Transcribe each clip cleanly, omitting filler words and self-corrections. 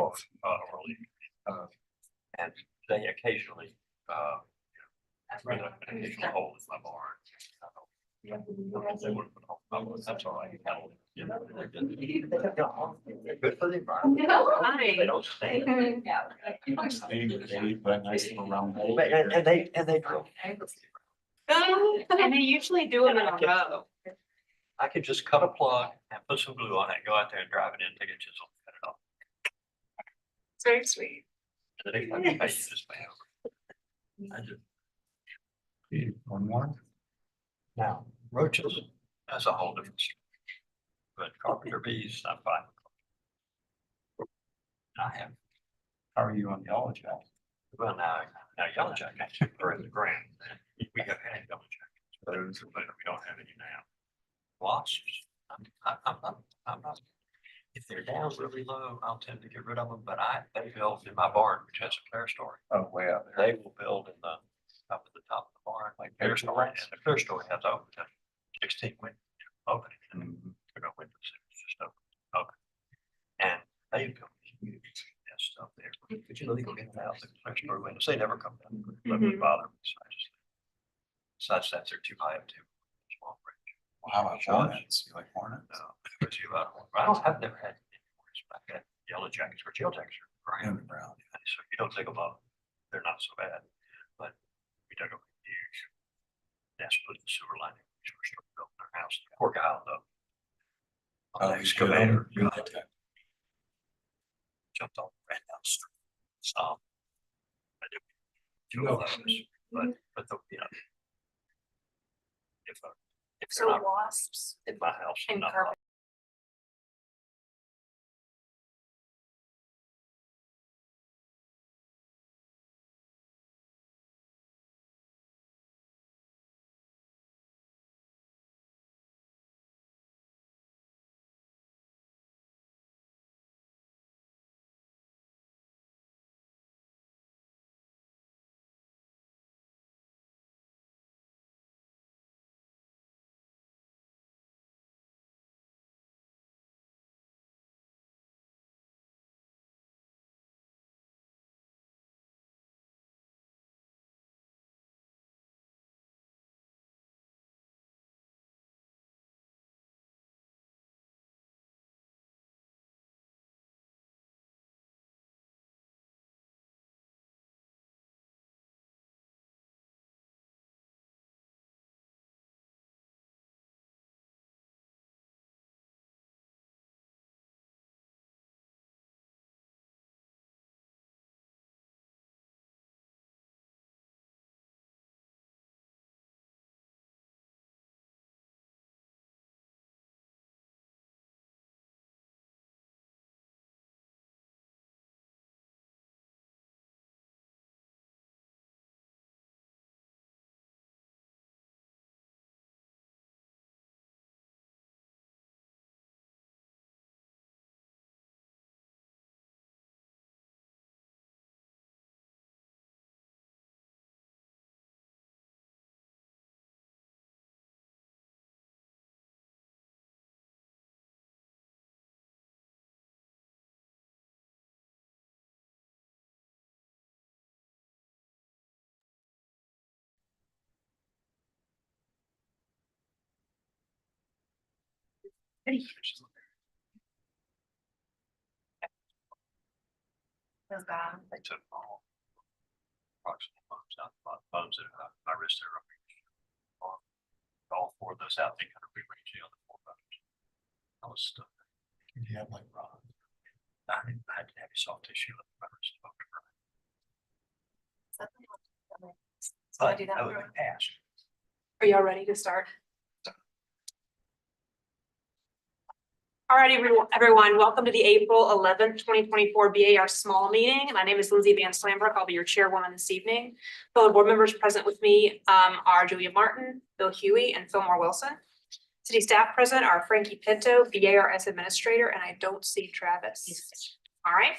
off early, and they occasionally have an occasional hole in my barn. They would put a hole. That's all right. Good for the environment. They don't stink. They put a nice little round hole. And they drill. And they usually do them in a row. I could just cut a plug and put some glue on it, go out there and drive it in, take a chisel, cut it off. It's very sweet. And then I just pay over. I just, One more. now, roaches, that's a whole different story. But carpenter bees, I'm fine. I have, How are you on yellow jack? well, now yellow jackets are in the ground. We have had yellow jackets, but we don't have any now. Wasps, I'm not, if they're down really low, I'll tend to get rid of them, but they build in my barn, which has a clear story. Oh, way out there. They will build in the, up at the top of the barn, like clear story, and the clear story has open, 16 windows opening, and there are no windows, it's just open. And they come huge and stuff there, but you know, they go in and out the clear story windows, they never come down, but would bother me, so I just. Besides that, they're too high up to small bridge. Well, how about hornets? You like hornets? No, but I've never had any hornets, but I've had yellow jackets or teal jackets are brown. Brown. So you don't take them up, they're not so bad, but we dug a huge nest put in the sewer lining. We started building our house. Poor guy though. Oh, The he's excavator good. jumped on, ran down the street. I did two of those, but the, you know. If So they're not wasps in my house, I'm and not. carpet. They took all approximately bones that I wrist there. All four of those out, they kind of rearranged the other four bones. I was stuck. You have like rock. I had to have soft tissue on my wrist. So I do that. That would be passed. Are y'all ready to start? All right, everyone, welcome to the April 11th, 2024 BAR small meeting. My name is Lindsay Van Slambrook. I'll be your chairwoman this evening. Fellow board members present with me are Julia Martin, Bill Huey, and Fillmore Wilson. City staff present are Frankie Pinto, BARS administrator, and I don't see Travis. All right.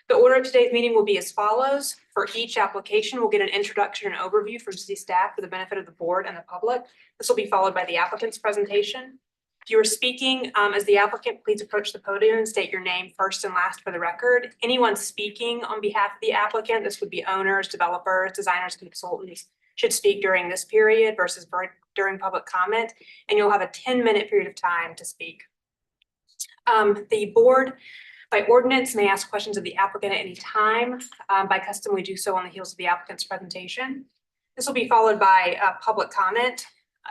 The order of today's meeting will be as follows. For each application, we'll get an introduction and overview from city staff for the benefit of the board and the public. This will be followed by the applicant's presentation. If you are speaking as the applicant, please approach the podium and state your name first and last for the record. Anyone speaking on behalf of the applicant, this would be owners, developers, designers, consultants, should speak during this period versus during public comment, and you'll have a 10-minute period of time to speak. The board, by ordinance, may ask questions of the applicant at any time. By custom, we do so on the heels of the applicant's presentation. This will be followed by public comment.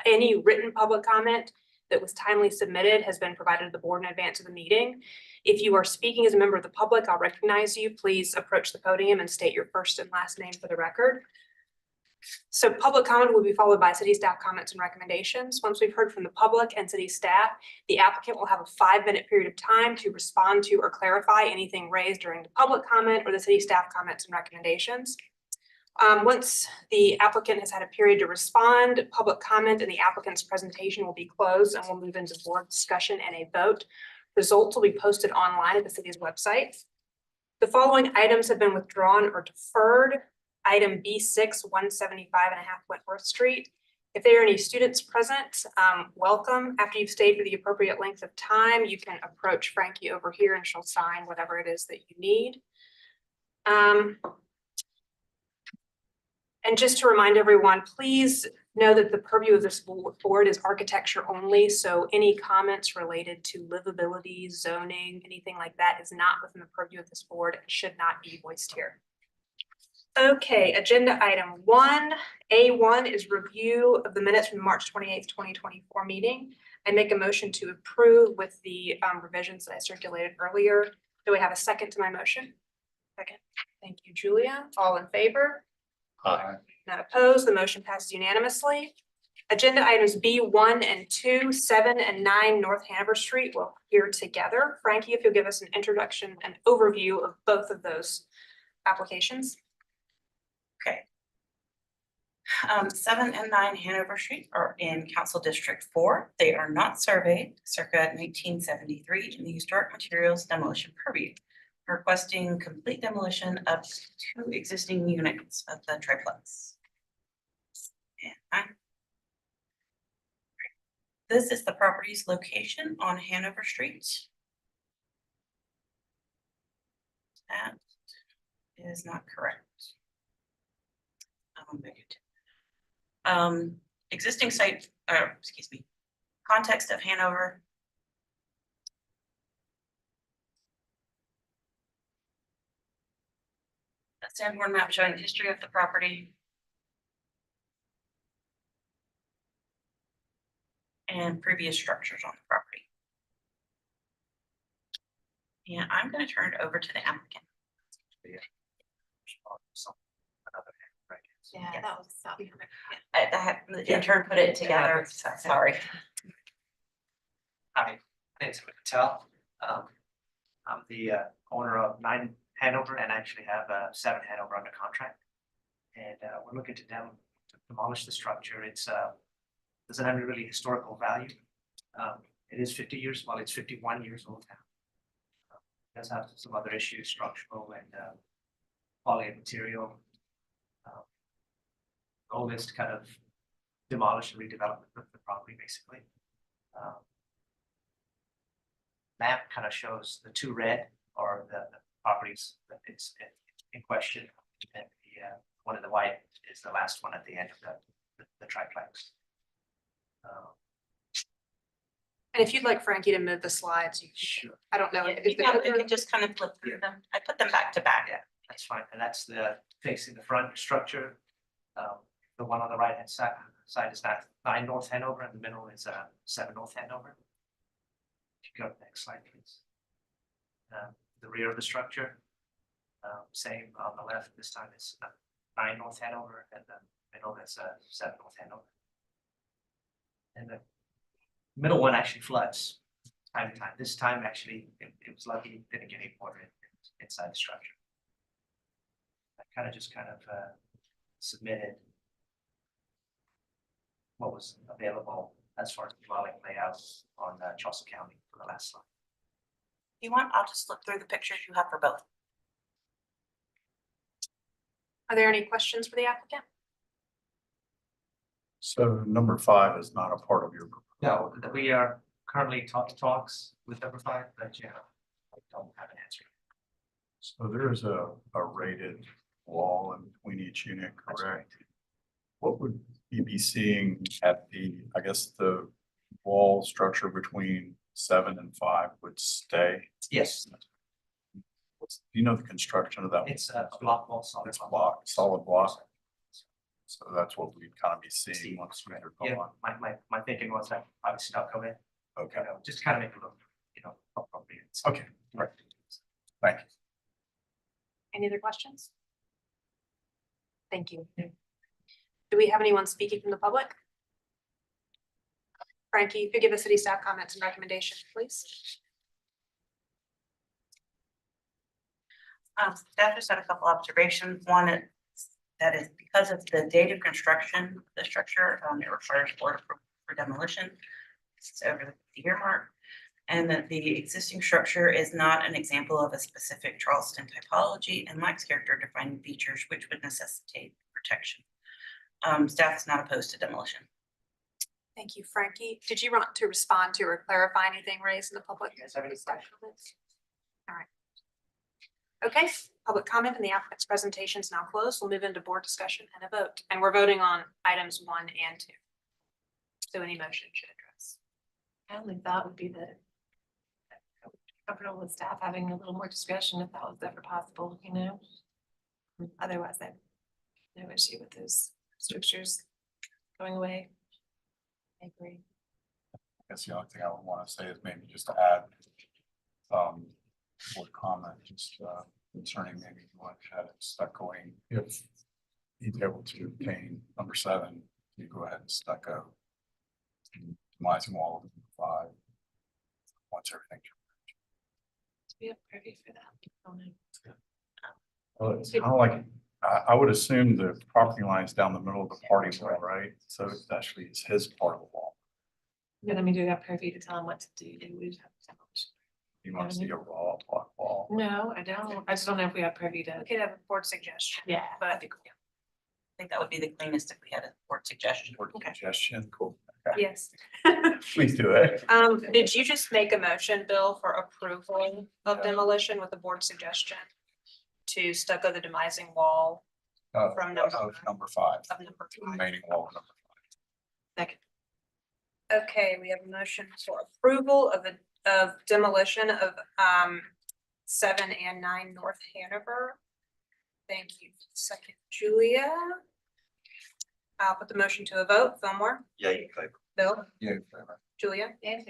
Any written public comment that was timely submitted has been provided to the board in advance of the meeting. If you are speaking as a member of the public, I'll recognize you. Please approach the podium and state your first and last name for the record. So public comment will be followed by city staff comments and recommendations. Once we've heard from the public and city staff, the applicant will have a 5-minute period of time to respond to or clarify anything raised during the public comment or the city staff comments and recommendations. Once the applicant has had a period to respond, public comment and the applicant's presentation will be closed and we'll move into board discussion and a vote. Results will be posted online at the city's website. The following items have been withdrawn or deferred. Item B6, 175.5 Wentworth Street. If there are any students present, welcome. After you've stayed for the appropriate length of time, you can approach Frankie over here and she'll sign whatever it is that you need. And just to remind everyone, please know that the purview of this board is architecture only. So any comments related to livability, zoning, anything like that is not within the purview of this board and should not be voiced here. Okay, agenda item 1A1 is review of the minutes from the March 28th, 2024 meeting. I make a motion to approve with the revisions that I circulated earlier. Do we have a second to my motion? Second. Thank you, Julia. All in favor? Aye. Not opposed. The motion passes unanimously. Agenda items B1 and 2, 7 and 9 North Hanover Street will appear together. Frankie, if you'll give us an introduction and overview of both of those applications. Okay. 7 and 9 Hanover Street are in Council District 4. They are not surveyed circa 1973 in the Historic Materials Demolition Purview, requesting complete demolition of 2 existing units of the triplex. And this is the property's location on Hanover Street. That is not correct. Existing site, excuse me, context of Hanover. A Sanborn map showing the history of the property. And previous structures on the property. And I'm going to turn it over to the applicant. Yeah, that was The intern put it together, so sorry. Hi, my name is Patel. I'm the owner of 9 Hanover and actually have 7 Hanover under contract. And we're looking to demolish the structure. It's doesn't have any really historical value. It is 50 years, well, it's 51 years old now. It does have some other issues, structural and quality of material. Goal is to kind of demolish and redevelop the property, basically. Map kind of shows the 2 red are the properties that it's in question, and the one in the white is the last one at the end of the triplex. And if you'd like Frankie to move the slides, you can. Sure. I don't know. You can just kind of flip through them. I put them back to back. Yeah, that's fine. And that's the facing the front structure. The one on the right hand side is 9 North Hanover, and the middle is 7 North Hanover. If you go to the next slide, please. The rear of the structure, same on the left. This time it's 9 North Hanover, and the middle is 7 North Hanover. And the middle one actually floods time to time. This time actually it was lucky it didn't get any water inside the structure. I kind of submitted what was available as far as dwelling layouts on Charleston County for the last slide. If you want, I'll just flip through the pictures you have for both. Are there any questions for the applicant? So number 5 is not a part of your. No, we are currently talks with number 5, but yeah, I don't have an answer. So there's a rated wall in between each unit, That's correct? What would you be seeing at the, I guess, the wall structure between 7 and 5 would stay? Yes, Do you know the construction of that? it's a block wall, solid It's block. block, solid block. So that's what we'd kind of be seeing once we are Yeah, gone. my thinking was that I was stuck on it, Okay, just kind of make it look, appropriate. okay, right. Thank you. Any other questions? Thank you. Do we have anyone speaking from the public? Frankie, if you give the city staff comments and recommendations, please. Staff just had a couple observations. One, that is because of the date of construction, of the structure, it requires board approval for demolition. It's over the year mark. And that the existing structure is not an example of a specific Charleston typology and lacks character defining features which would necessitate protection. Staff is not opposed to demolition. Thank you, Frankie. Did you want to respond to or clarify anything raised in the public? You guys have any questions? All right. Okay, public comment and the applicant's presentation is now closed. We'll move into board discussion and a vote. And we're voting on items 1 and 2. So any motion should address. I only thought would be that comfortable with staff having a little more discretion if that was ever possible, Otherwise, I have no issue with those strictures going away. I agree. I guess the only thing I would want to say is maybe just to add more comment, just concerning maybe what had it stuccoing. If he's able to obtain number 7, you go ahead and stucco. Demising wall of 5. Once everything. We have privy for that. Well, it's kind of like, I would assume the property line's down the middle of the party wall, right? So it's actually, it's his part of the wall. But I mean, do we have privy to tell them what to do? Do we have to? You want to see a raw block wall. No, I don't. I just don't know if we have privy to. We could have a board suggestion. Yeah. But I think, I think that would be the cleanest if we had a board suggestion. Or Okay. suggestion, cool. yes. Please do it. Did you just make a motion, Bill, for approval of demolition with a board suggestion to stucco the demising wall from number Of number 5, of number 5? remaining wall of number Second. Okay, we have a motion for approval of demolition of 7 and 9 North Hanover. Thank you. Second, Julia. I'll put the motion to a vote. Fillmore, Yay, favor. Bill, 5. Yeah, favor. Julia, Yeah.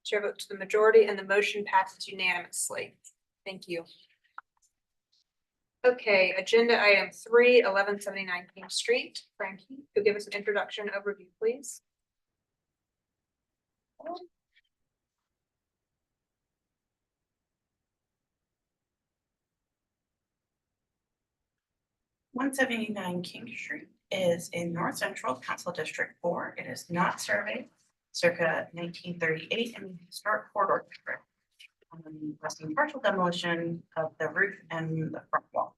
chair votes to the majority and the motion passes unanimously. Thank you. Okay, agenda item 3, 1179 King Street. Frankie, you'll give us an introduction overview, please. 179 King Street is in North Central Council District 4. It is not surveyed circa 1938 in the historic corridor district. Requesting partial demolition of the roof and the front wall.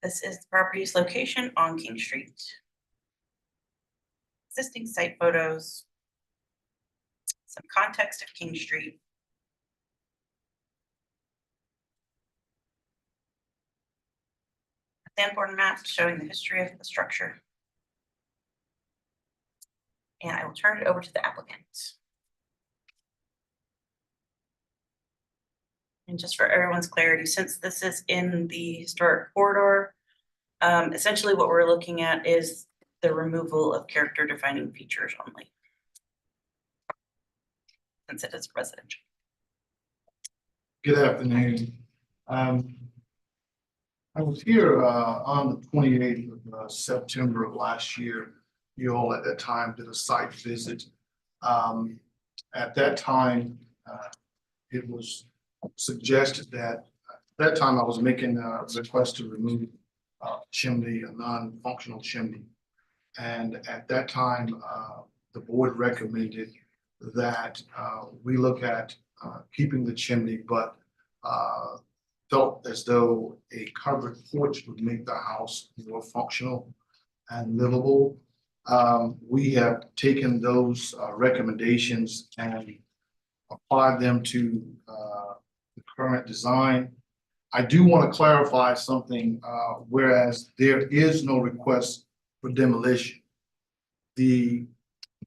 This is the property's location on King Street. Existing site photos. Some context of King Street. Sanborn map showing the history of the structure. And I will turn it over to the applicant. And just for everyone's clarity, since this is in the historic corridor, essentially what we're looking at is the removal of character defining features only. Since it is residential. Good afternoon. I was here on the 28th of September of last year. You all at that time did a site visit. At that time, it was suggested that at that time I was making a request to remove chimney, a non-functional chimney. And at that time, the board recommended that we look at keeping the chimney, but felt as though a covered porch would make the house more functional and livable. We have taken those recommendations and applied them to the current design. I do want to clarify something, whereas there is no request for demolition.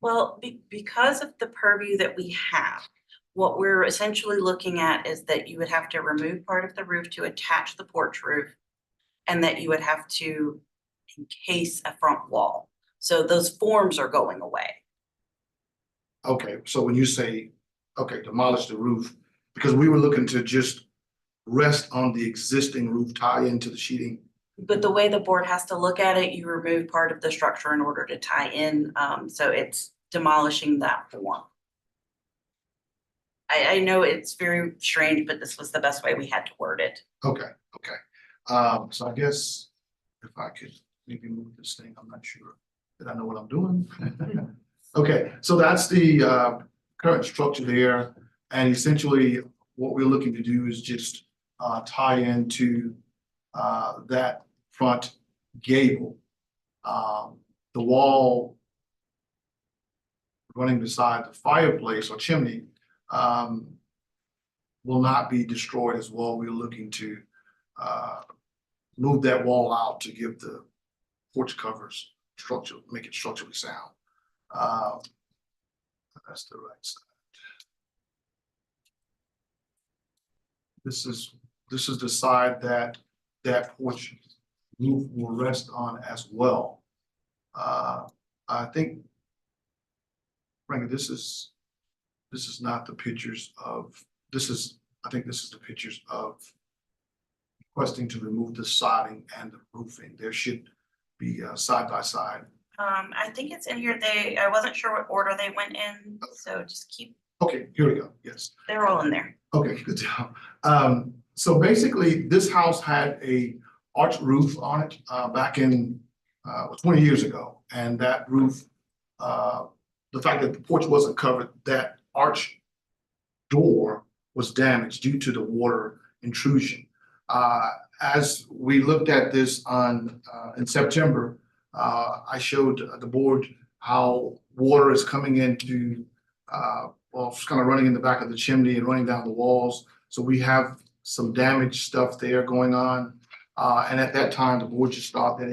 Well, because of the purview that we have, what we're essentially looking at is that you would have to remove part of the roof to attach the porch roof. And that you would have to encase a front wall. So those forms are going away. Okay, so when you say, okay, demolish the roof, because we were looking to just rest on the existing roof, tie into the sheeting. But the way the board has to look at it, you remove part of the structure in order to tie in, so it's demolishing that form. I know it's very strange, but this was the best way we had to word it. Okay. So I guess if I could maybe move this thing, I'm not sure that I know what I'm doing. Okay, so that's the current structure there. And essentially what we're looking to do is just tie into that front gable. The wall running beside the fireplace or chimney will not be destroyed as well. We're looking to move that wall out to give the porch covers structure, make it structurally sound. That's the right side. This is the side that porch roof will rest on as well. I think, frankly, this is not the pictures of, I think this is the pictures of requesting to remove the siding and the roofing. There should be side by side. I think it's in here. I wasn't sure what order they went in, so just keep, Okay, here we go. Yes. they're all in there. Okay, good job. So basically, this house had a arched roof on it back in 20 years ago, and that roof, the fact that the porch wasn't covered, that arch door was damaged due to the water intrusion. As we looked at this in September, I showed the board how water is coming into, well, it's kind of running in the back of the chimney and running down the walls. So we have some damaged stuff there going on. And at that time, the board just thought that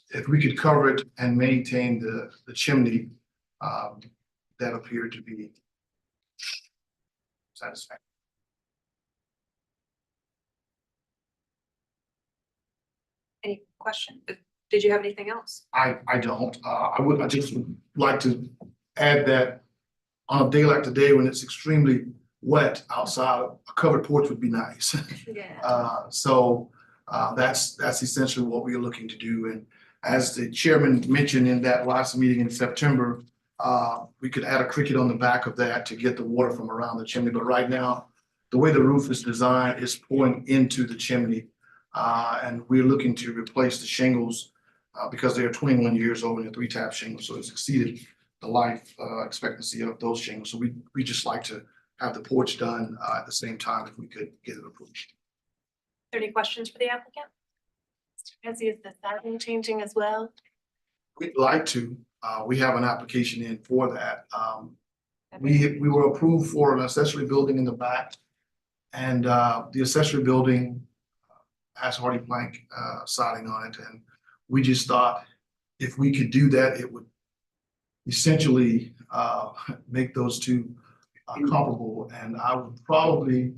if we could cover it and maintain the chimney, that appeared to be satisfactory. Any question? Did you have anything else? I don't. I just would like to add that on a day like today, when it's extremely wet outside, a covered porch would be nice. Yeah. So that's essentially what we're looking to do. And as the chairman mentioned in that last meeting in September, we could add a cricket on the back of that to get the water from around the chimney. But right now, the way the roof is designed is pouring into the chimney. And we're looking to replace the shingles because they are 21 years old and they're 3-tap shingles. So it's exceeded the life expectancy of those shingles. So we just like to have the porch done at the same time if we could get it approved. Are there any questions for the applicant? Because is the siding changing as well? We'd like to. We have an application in for that. We were approved for an accessory building in the back, and the accessory building has hardy plank siding on it, and we just thought if we could do that, it would essentially make those two comparable, and I would probably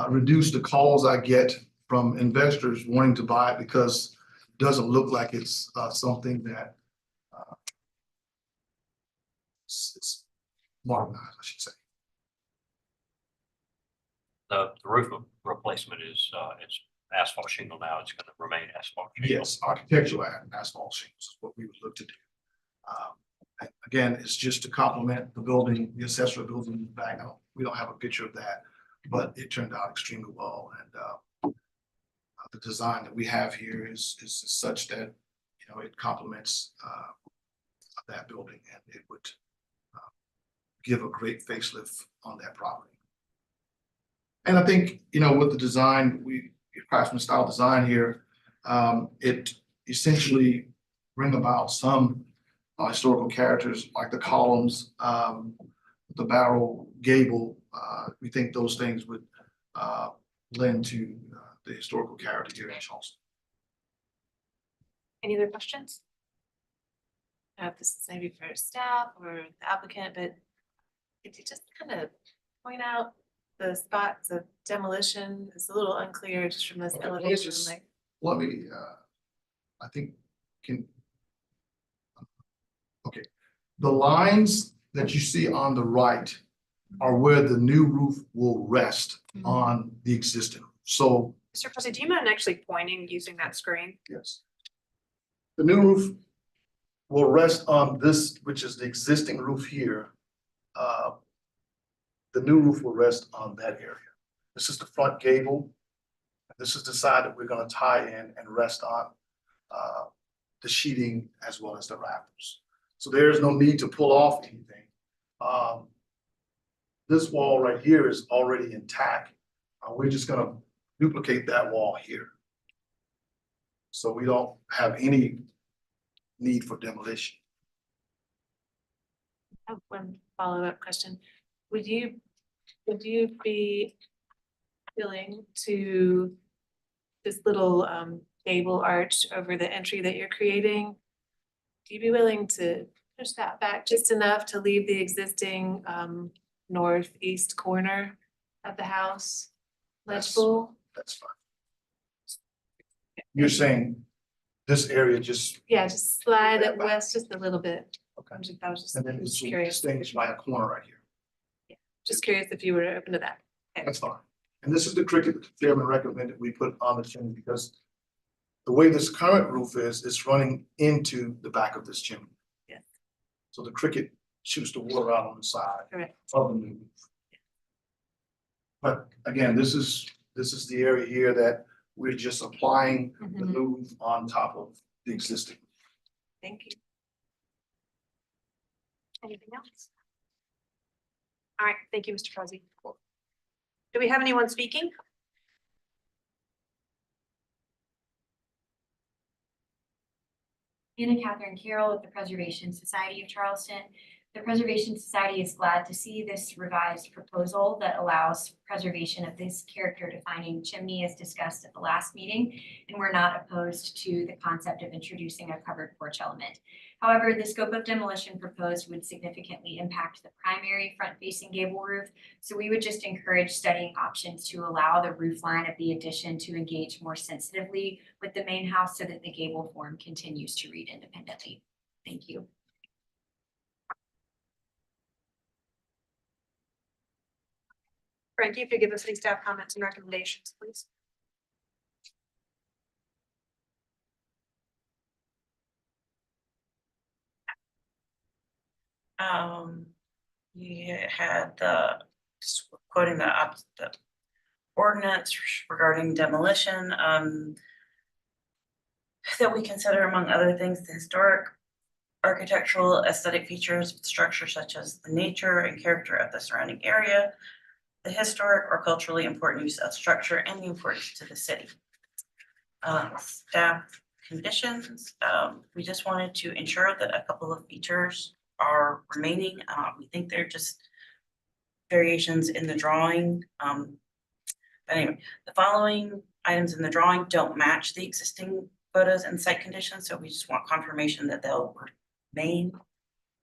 reduce the calls I get from investors wanting to buy it because it doesn't look like it's something that it's modernized, I should say. The roof replacement is, it's asphalt shingle now. It's going to remain asphalt shingle. Yes, architectural asphalt shingles is what we would look to do. Again, it's just to complement the building, the accessory building in the back. We don't have a picture of that, but it turned out extremely well. And the design that we have here is such that, you know, it complements that building, and it would give a great facelift on that property. And I think, you know, with the design, craftsman style design here, it essentially bring about some historical characters like the columns, the barrel gable. We think those things would lend to the historical character here in Charleston. Any other questions? If this is maybe for staff or the applicant, but could you just kind of point out the spots of demolition? It's a little unclear just from this Okay, elevation, just- like, Let me, I think, okay. The lines that you see on the right are where the new roof will rest on the existing. So, Mr. President, do you mind actually pointing using that screen? yes. The new roof will rest on this, which is the existing roof here. The new roof will rest on that area. This is the front gable. This is the side that we're gonna tie in and rest on the sheeting as well as the rafters. So there is no need to pull off anything. This wall right here is already intact. We're just gonna duplicate that wall here. So we don't have any need for demolition. I have one follow-up question. Would you be willing to this little gable arch over the entry that you're creating? Would you be willing to push that back just enough to leave the existing northeast corner of the house legible? That's fine. You're saying this area just, Yeah, just slide that it back. west just a little bit. okay, I was just and then this curious, thing is right a corner right here. just curious if you were open to that. That's fine. And this is the cricket that the chairman recommended we put on the chimney because the way this current roof is, it's running into the back of this chimney. Yeah. So the cricket shoots the water out on the side Correct. of the new roof. But again, this is the area here that we're just applying the Mhm. new roof on top of the existing. Thank you. Anything else? All right, thank you, Mr. President. Do we have anyone speaking? Anna Catherine Carroll with the Preservation Society of Charleston. The Preservation Society is glad to see this revised proposal that allows preservation of this character defining chimney as discussed at the last meeting, and we're not opposed to the concept of introducing a covered porch element. However, the scope of demolition proposed would significantly impact the primary front-facing gable roof, so we would just encourage studying options to allow the roof line of the addition to engage more sensitively with the main house so that the gable form continues to read independently. Thank you. Frankie, if you give us any staff comments and recommendations, please. You had just quoting the ordinance regarding demolition, that we consider among other things, the historic, architectural, aesthetic features of the structure such as the nature and character of the surrounding area, the historic or culturally important use of structure, and the importance to the city. Staff conditions, we just wanted to ensure that a couple of features are remaining. We think they're just variations in the drawing. But anyway, the following items in the drawing don't match the existing photos and site conditions, so we just want confirmation that they'll remain.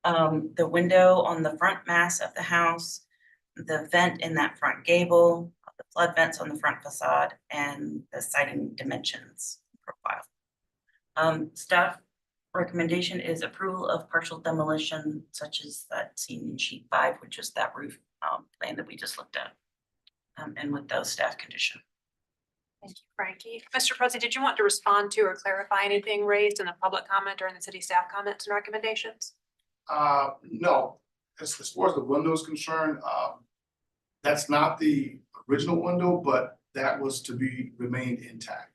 The window on the front mass of the house, the vent in that front gable, the flood vents on the front facade, and the siding dimensions profile. Staff recommendation is approval of partial demolition such as that seen in sheet 5, which is that roof plan that we just looked at. And with those staff condition. Thank you, Frankie. Mr. President, did you want to respond to or clarify anything raised in the public comment or in the city staff comments and recommendations? No, as far as the window is concerned, that's not the original window, but that was to be remained intact.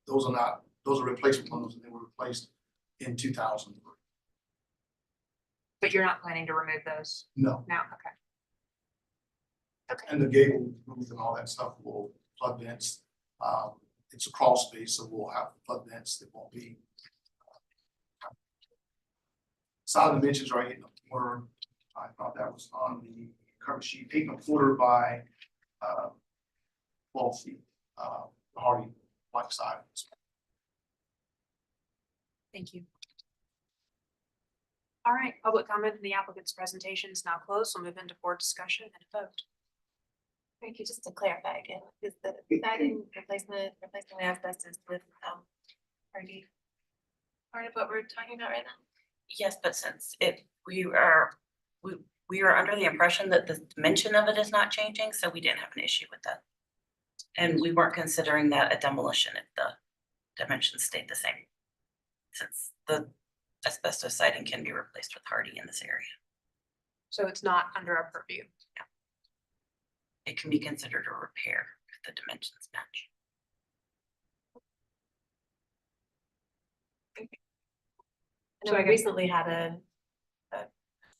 Those are replacement windows and they were replaced in 2003. But you're not planning to remove those No, now? Okay. Okay, and the gable roof and all that stuff will flood vents. It's a crawl space, so we'll have flood vents that won't be. Side dimensions right in the corner. I thought that was on the cover sheet, 8 1/4 by 12 feet, the Hardy like side. Thank you. All right, public comment in the applicant's presentation is now closed. We'll move into board discussion and a vote. Thank you, just to clarify again, is the siding replacing the asbestos with, RD? Part of what we're talking about right now? Yes, but since we are under the impression that the dimension of it is not changing, so we didn't have an issue with that. And we weren't considering that a demolition if the dimensions stayed the same. Since the asbestos siding can be replaced with hardy in this area, So it's not under our purview. it can be considered a repair if the dimensions match. So I recently had a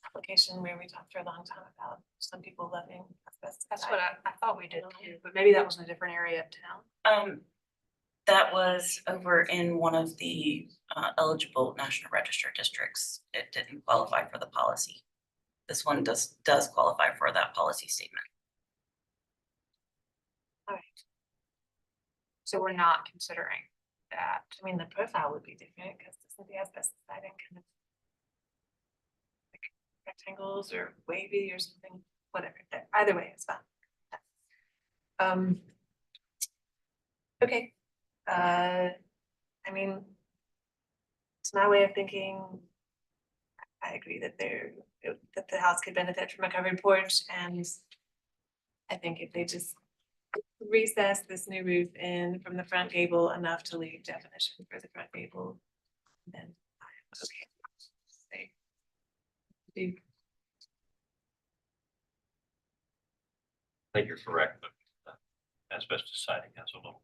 application where we talked for a long time about some people loving asbestos. That's what I thought we did too, but maybe that was in a different area of town. That was over in one of the eligible National Register districts. It didn't qualify for the policy. This one does qualify for that policy statement. So we're not considering that. I mean, the profile would be different because this would be asbestos siding kind of like rectangles or wavy or something, whatever. Either way, it's fine. Okay. I mean, it's my way of thinking. I agree that that the house could benefit from a covered porch, and I think if they just recess this new roof in from the front gable enough to leave definition for the front gable, then I'm okay. Say, I think you're correct, but asbestos siding has a little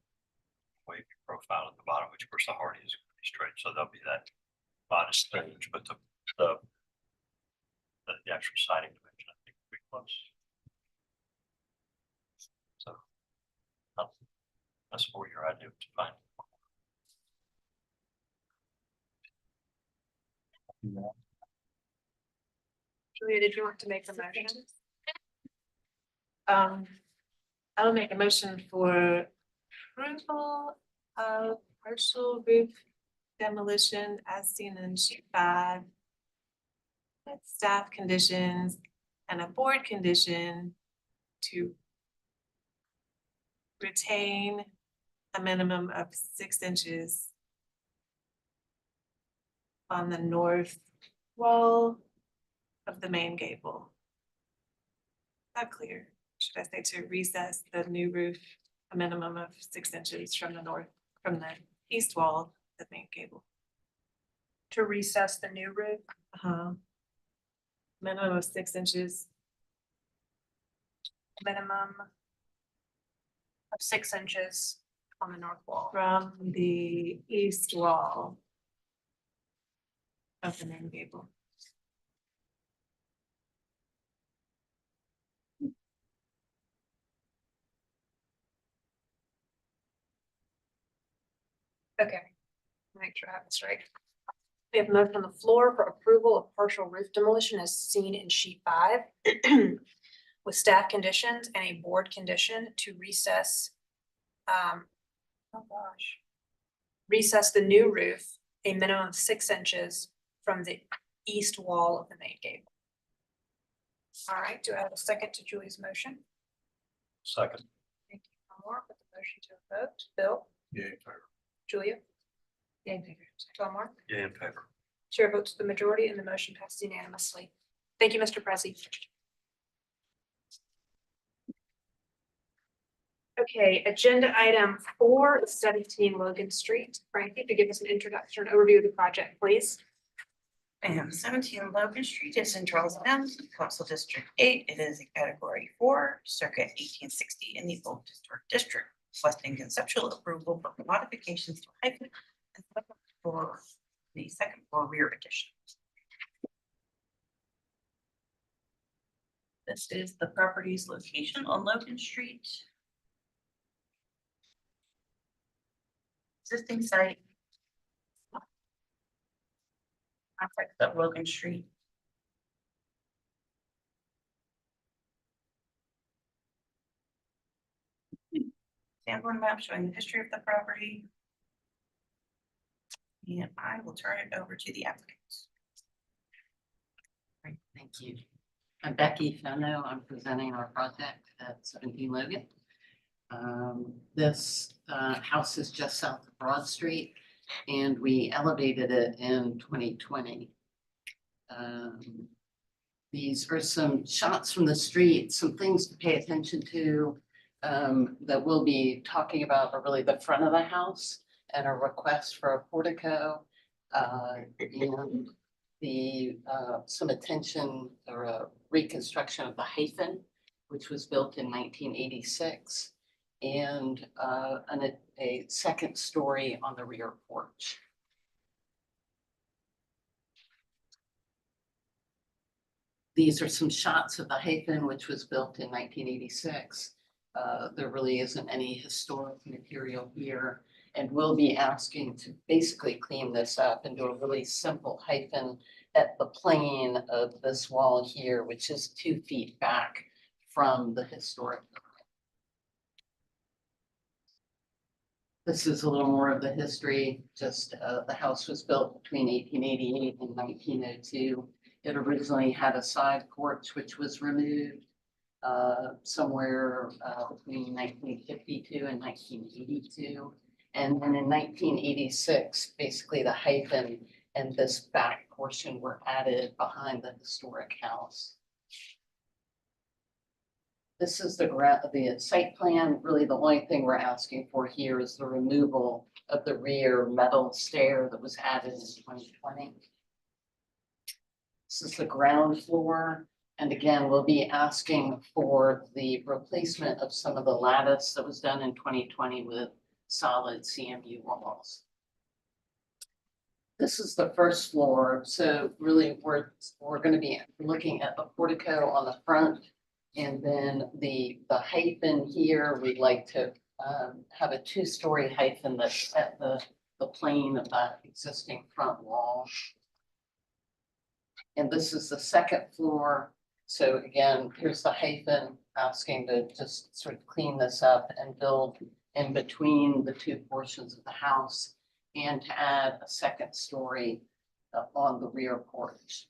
wavy profile at the bottom, which of course the hardy is going to be straight, so there'll be that modest change, but the actual siding dimension, I think, will be close. So that's for your idea to find. Julia, did you want to make the motion? I'll make a motion for approval of partial roof demolition as seen in sheet 5. With staff conditions and a board condition to retain a minimum of 6 inches on the north wall of the main gable. Not clear. Should I say to recess the new roof a minimum of 6 inches from the east wall of the main gable? To recess the new roof? Minimum of 6 inches. Minimum of 6 inches on the north wall. From the east wall of the main gable. Okay, make sure I have this right. We have a motion on the floor for approval of partial roof demolition as seen in sheet 5. With staff conditions and a board condition to recess. Oh gosh. Recess the new roof a minimum of 6 inches from the east wall of the main gable. All right, do I have a second to Julie's motion? Second. Thank you, Elmore, put the motion to a vote. Bill? Yeah, in favor. Julia? Yeah, in favor. Elmore? Yeah, in favor. Chair votes the majority and the motion passes unanimously. Thank you, Mr. Prezi. Okay, agenda item 417 Logan Street. Frankie, to give us an introduction, overview of the project, please. 17 Logan Street is in Charleston, Council District 8. It is a category 4, circa 1860 in the Old Historic District, requesting conceptual approval for modifications to height and for the second floor rear addition. This is the property's location on Logan Street. Existing site. Context of Logan Street. Sanborn map showing the history of the property. And I will turn it over to the applicants. Great, thank you. I'm Becky Fenno. I'm presenting our project at 17 Logan. This house is just south of Broad Street, and we elevated it in 2020. These are some shots from the street, some things to pay attention to that we'll be talking about are really the front of the house and a request for a portico and the some attention or a reconstruction of the hyphen, which was built in 1986, and a second story on the rear porch. These are some shots of the hyphen, which was built in 1986. There really isn't any historic material here, and we'll be asking to basically clean this up and do a really simple hyphen at the plane of this wall here, which is 2 feet back from the historic. This is a little more of the history. Just the house was built between 1888 and 1902. It originally had a side porch, which was removed somewhere between 1952 and 1982. And then in 1986, basically the hyphen and this back portion were added behind the historic house. This is the site plan. Really, the only thing we're asking for here is the removal of the rear metal stair that was added in 2020. This is the ground floor. And again, we'll be asking for the replacement of some of the lattice that was done in 2020 with solid CMU walls. This is the first floor. So really we're going to be looking at the portico on the front, and then the hyphen here, we'd like to have a 2-story hyphen that's at the plane of that existing front wall. And this is the second floor. So again, here's the hyphen, asking to just sort of clean this up and build in between the 2 portions of the house, and to add a second story on the rear porch.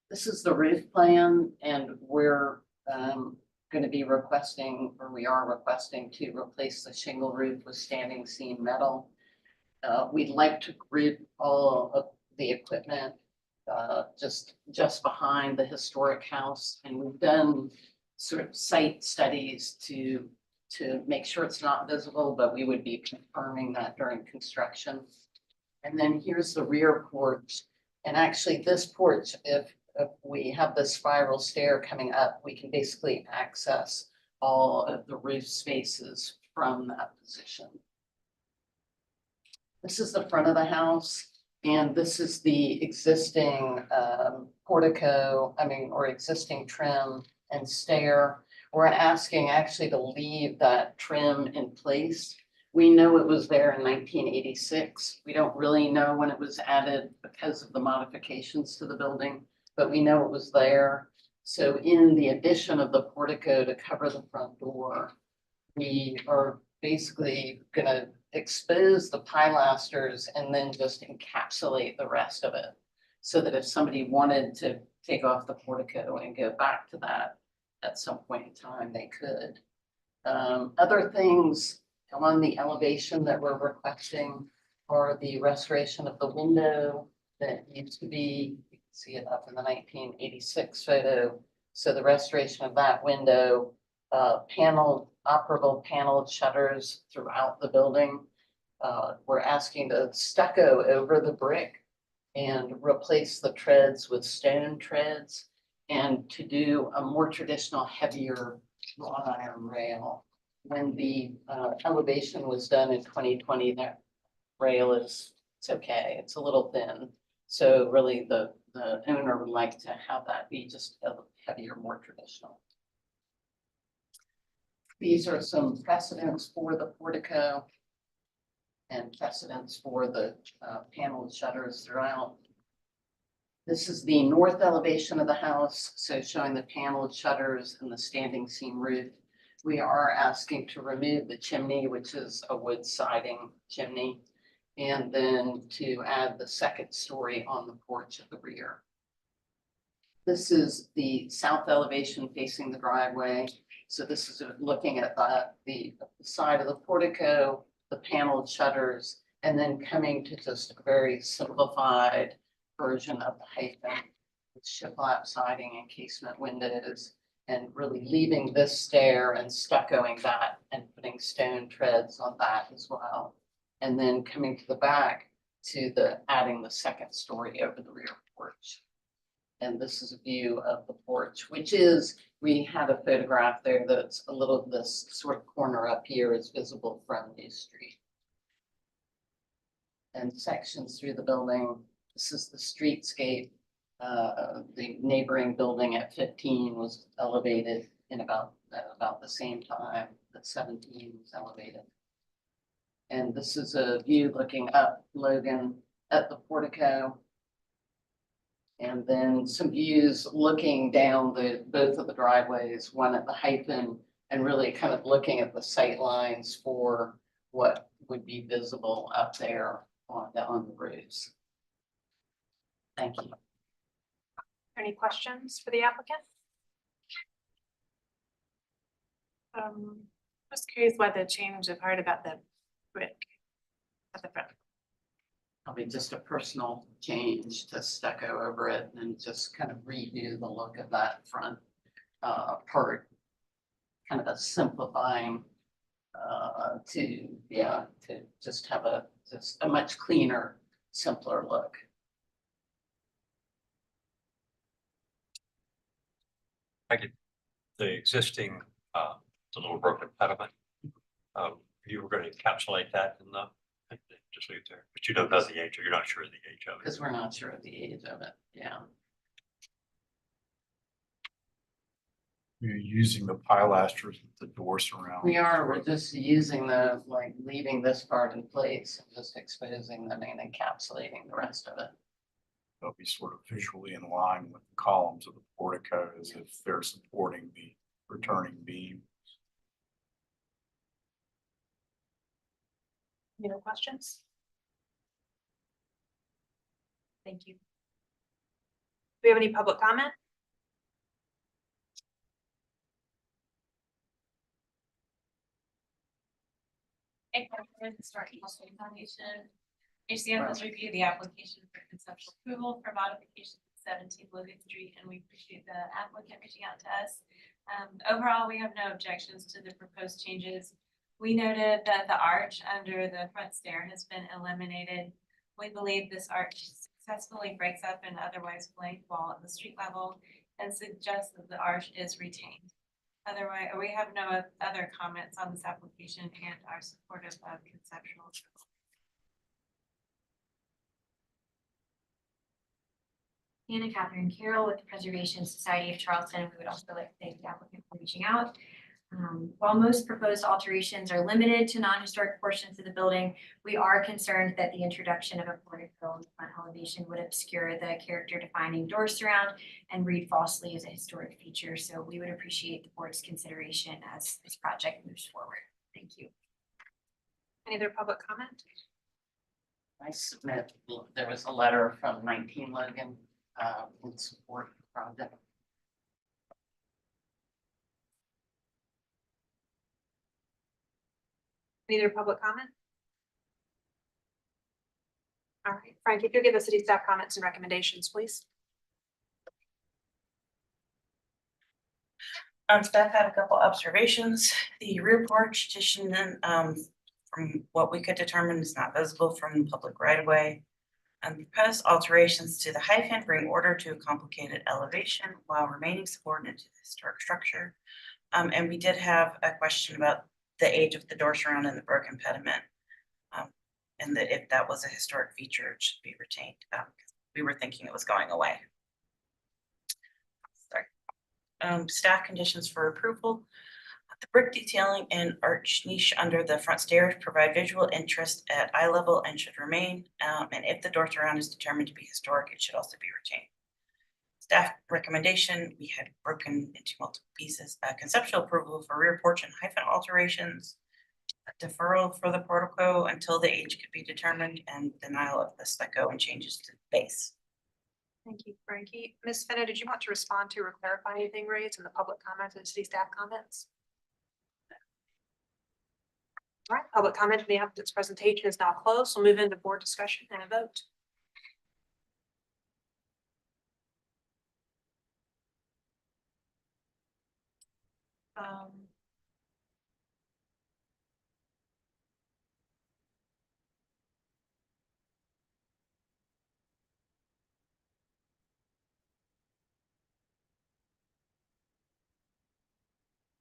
This is the roof plan, and we're going to be requesting, or we are requesting, to replace the shingle roof with standing seam metal. We'd like to grid all of the equipment just behind the historic house, and we've done sort of site studies to make sure it's not visible, but we would be confirming that during construction. And then here's the rear porch, and actually this porch, if we have the spiral stair coming up, we can basically access all of the roof spaces from that position. This is the front of the house. And this is the existing portico, or existing trim and stair. We're asking actually to leave that trim in place. We know it was there in 1986. We don't really know when it was added because of the modifications to the building, but we know it was there. So in the addition of the portico to cover the front door, we are basically going to expose the pilasters and then just encapsulate the rest of it, so that if somebody wanted to take off the portico and go back to that at some point in time, they could. Other things on the elevation that we're requesting are the restoration of the window that used to be, you can see it up in the 1986 photo. So the restoration of that window, operable paneled shutters throughout the building. We're asking to stucco over the brick and replace the treads with stone treads, and to do a more traditional, heavier wrought iron rail. When the elevation was done in 2020, that rail it's okay, it's a little thin. So really the owner would like to have that be just a heavier, more traditional. These are some precedents for the portico and precedents for the paneled shutters throughout. This is the north elevation of the house, so showing the paneled shutters and the standing seam roof. We are asking to remove the chimney, which is a wood siding chimney, and then to add the second story on the porch at the rear. This is the south elevation facing the driveway. So this is looking at the side of the portico, the paneled shutters, and then coming to just a very simplified version of the hyphen with shiplap siding and casement windows, and really leaving this stair and stuccoing that and putting stone treads on that as well. And then coming to the back to adding the second story over the rear porch. And this is a view of the porch, which is, we had a photograph there that's a little, this sort of corner up here is visible from New Street. And sections through the building. This is the streetscape. The neighboring building at 15 was elevated in about the same time that 17 was elevated. And this is a view looking up Logan at the portico. And then some views looking down both of the driveways, one at the hyphen, and really kind of looking at the sight lines for what would be visible up there on the roofs. Thank you. Any questions for the applicant? Just curious why the change of heart about the brick at the front. Probably just a personal change to stucco over it and just kind of redo the look of that front part. Kind of a simplifying to just have a much cleaner, simpler look. The existing, the little broken pediment, you were going to encapsulate that in the, just leave it there, but you don't know the age, or you're not sure of the age of it. Because we're not sure of the age of it, yeah. You're using the pilasters with the door surround. We're just using leaving this part in place, and just exposing them and encapsulating the rest of it. They'll be sort of visually in line with the columns of the portico as if they're supporting the returning beam. Any other questions? Thank you. Do we have any public comment? Foundation. HCF has reviewed the application for conceptual approval for modification to 17 Logan Street, and we appreciate the applicant reaching out to us. Overall, we have no objections to the proposed changes. We noted that the arch under the front stair has been eliminated. We believe this arch successfully breaks up an otherwise blank wall at the street level and suggest that the arch is retained. Otherwise, we have no other comments on this application and are supportive of conceptual approval. Anna Catherine Carroll with the Preservation Society of Charleston. We would also like to thank the applicant for reaching out. While most proposed alterations are limited to non-historic portions of the building, we are concerned that the introduction of a portico in the front elevation would obscure the character-defining door surround and read falsely as a historic feature. So we would appreciate the board's consideration as this project moves forward. Thank you. Any other public comment? I submit, there was a letter from 19 Logan in support of the project. Any other public comment? All right, Frank, if you'll give the city staff comments and recommendations, please. Staff had a couple observations. The rear porch addition, from what we could determine, is not visible from the public right of way. Proposed alterations to the hyphen bring order to a complicated elevation while remaining subordinate to the historic structure. And we did have a question about the age of the door surround and the broken pediment. And that if that was a historic feature, it should be retained. We were thinking it was going away. Sorry. Staff conditions for approval. The brick detailing and arch niche under the front stairs provide visual interest at eye level and should remain. And if the door surround is determined to be historic, it should also be retained. Staff recommendation, we had broken into multiple pieces, conceptual approval for rear porch and hyphen alterations, a deferral for the portico until the age could be determined, and denial of the stucco and changes to the base. Thank you, Frankie. Ms. Fenner, did you want to respond to or clarify anything raised in the public comments and city staff comments? All right, public comment on the applicant's presentation is now closed. We'll move into board discussion and a vote.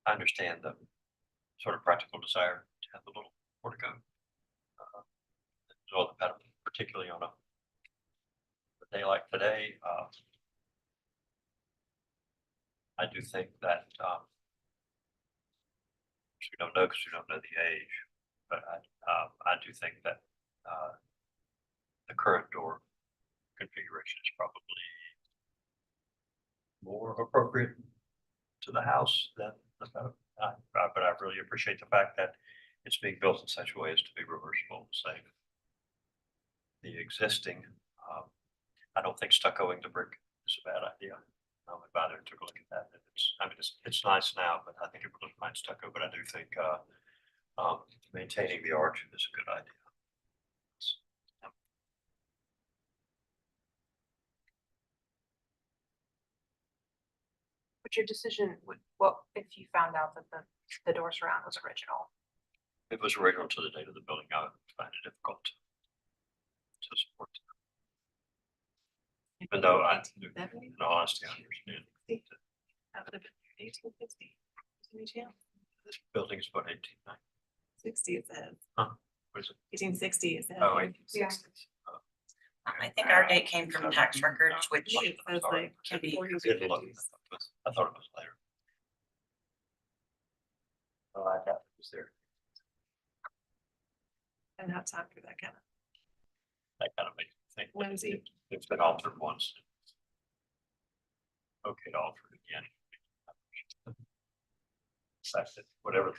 I understand the sort of practical desire to have a little portico. All the pedal, particularly on a day like today. I do think that we don't know because we don't know the age, but I do think that the current door configuration is probably more appropriate to the house than the pedal. But I really appreciate the fact that it's being built in such a way as to be reversible and safe. The existing, I don't think stuccoing the brick is a bad idea. If either took a look at that, it's nice now, but I think it would look fine stucco, but I do think maintaining the arch is a good idea. What's your decision, what if you found out that the door surround was original? It was original to the date of the building. I would find it difficult to support. Even though in all honesty, I understand. That would have been 1850. This building is about 1890. 60 it says. What is it? 1860 it says. Oh, 1860. I think our date came from tax records, which It says like can be. 40s or Didn't look. 50s. I thought it was later. Oh, I thought it was there. I don't have time for that kind of That kind of makes me think. that whimsy. It's been altered once. Okay, to alter it again. That's it, whatever.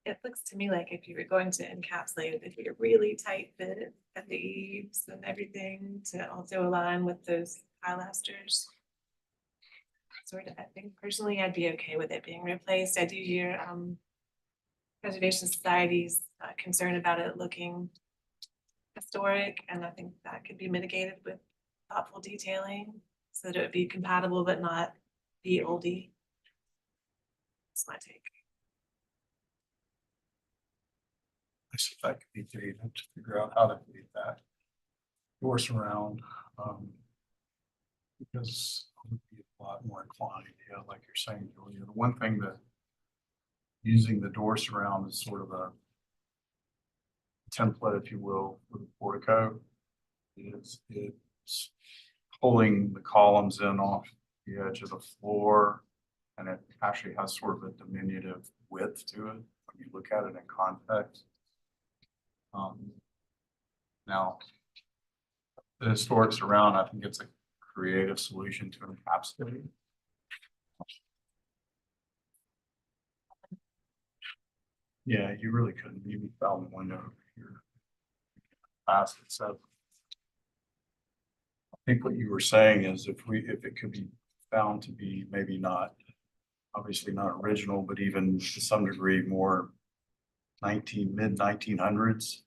It looks to me like if you were going to encapsulate it, it'd be a really tight fit at the eaves and everything to also align with those pilasters. Sort of, I think personally, I'd be okay with it being replaced. I do hear Preservation Society's concern about it looking historic, and I think that could be mitigated with thoughtful detailing so that it would be compatible but not be oldie. That's my take. I see if that could be data to figure out how to create that. Door surround, because I would be a lot more inclined, yeah, like you're saying, Julia. The one thing that using the door surround is sort of a template, if you will, for the portico. It's pulling the columns in off the edge of the floor, and it actually has sort of a diminutive width to it when you look at it in context. Now, the historic surround, I think it's a creative solution to encapsulate. Yeah, you really couldn't even found the window here. Past it, so. I think what you were saying is if it could be found to be maybe not, obviously not original, but even to some degree more mid 1900s,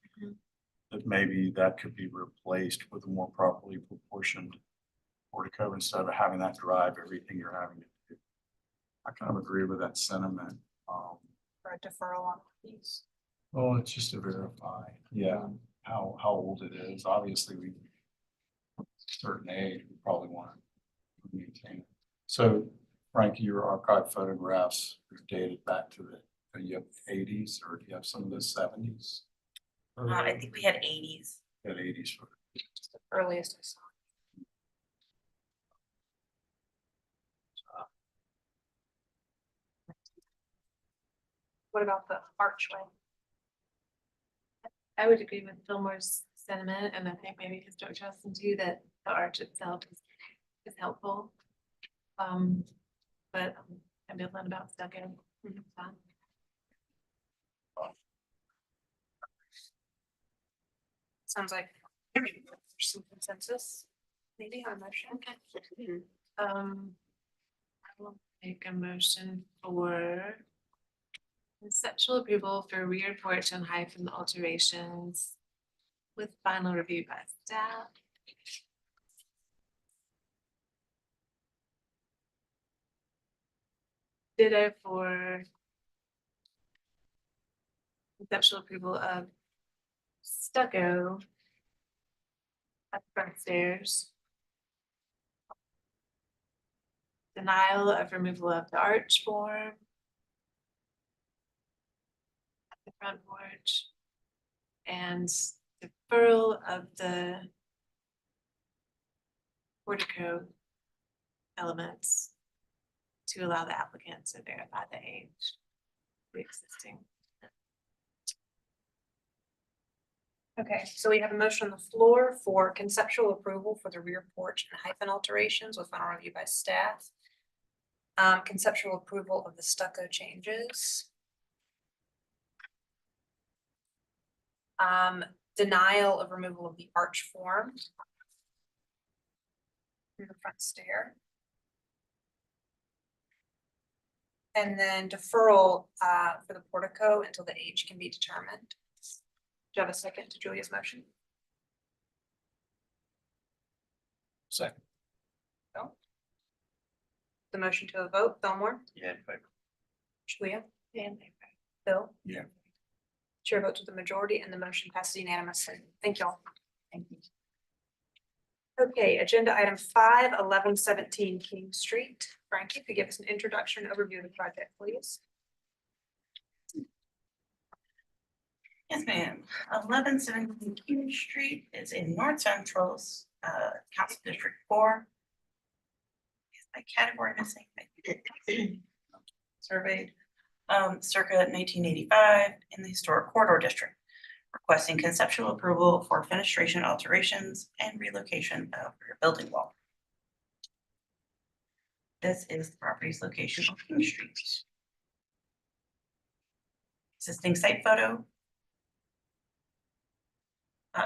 that maybe that could be replaced with a more properly proportioned portico instead of having that drive everything you're having to do. I kind of agree with that sentiment. For a deferral on these. Well, it's just to verify, yeah, how old it is. Obviously, we certain age, we probably want to maintain it. So, Frankie, your archive photographs are dated back to you have 80s, or do you have some of the 70s? I think we had 80s. At 80s. The earliest I saw. What about the archway? I would agree with Fillmore's sentiment, and I think maybe Historic Charleston too, that the arch itself is helpful. But ambivalent about stucco. Sounds like there's some consensus, maybe on motion. I will make a motion for conceptual approval for rear porch and hyphen alterations with final review by staff. Ditto for conceptual approval of stucco at the front stairs. Denial of removal of the arch form at the front porch. And deferral of the portico elements to allow the applicant to verify the age of the existing. Okay, so we have a motion on the floor for conceptual approval for the rear porch and hyphen alterations with final review by staff. Conceptual approval of the stucco changes. Denial of removal of the arch form through the front stair. And then deferral for the portico until the age can be determined. Do you have a second to Julia's motion? Second. The motion to a vote, Fillmore, Yeah, in favor. Julia, and Bill. Yeah. Chair votes with the majority and the motion passes unanimously. Thank you all. Thank you. Okay, agenda item 5, 1117 King Street. Frankie, could you give us an introduction overview of the project, please? Yes, ma'am. 1117 King Street is in North Central's Council District 4. Is my category missing? Surveyed circa 1985 in the Historic Corridor District, requesting conceptual approval for fenestration alterations and relocation of rear building wall. This is the property's location on King Street. Existing site photo.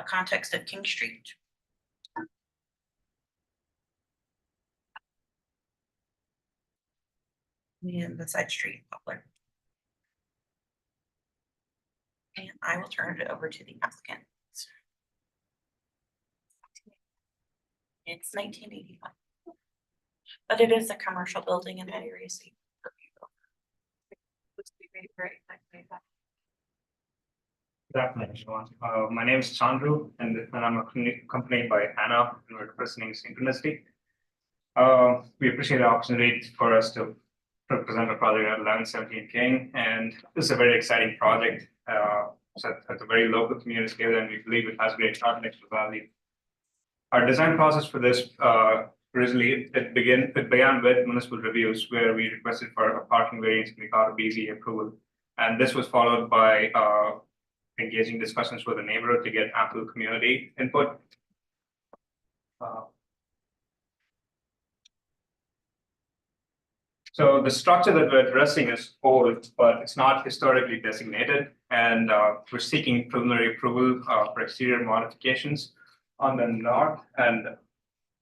Context of King Street. And the side street poplar. And I will turn it over to the applicant. It's 1985. But it is a commercial building in that area, so Looks to be very, very nice. Good afternoon, everyone. My name is Chandru, and I'm accompanied by Anna, and we're representing Synchronicity. We appreciate the opportunity for us to represent a project at 1117 King, and this is a very exciting project. It's at a very local community scale, and we believe it has great architectural value. Our design process for this originally it began with municipal reviews, where we requested for a parking variance and we got a BZA approval, and this was followed by engaging discussions with the neighborhood to get ample community input. So the structure that we're addressing is old, but it's not historically designated, and we're seeking preliminary approval for exterior modifications on the north and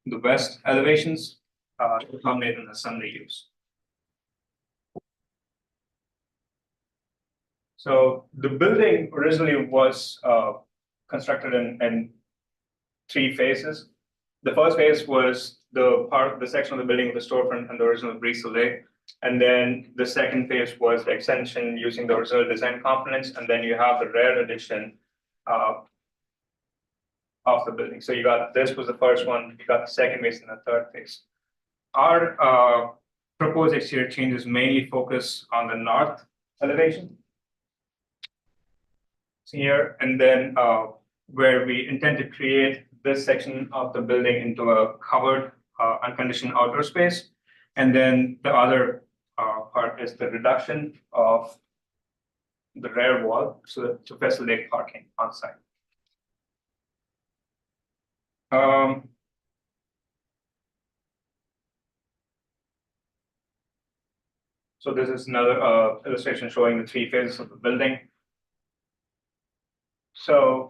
the west elevations to accommodate an assembly use. So the building originally was constructed in 3 phases. The first phase was the section of the building with the storefront and the original brise soleil. And then the second phase was the extension using the original design components. And then you have the rear addition of the building. So this was the first one, you got the second phase and the third phase. Our proposed exterior changes mainly focus on the north elevation here, and then where we intend to create this section of the building into a covered unconditioned outdoor space. And then the other part is the reduction of the rear wall to facilitate parking on site. So this is another illustration showing the three phases of the building. So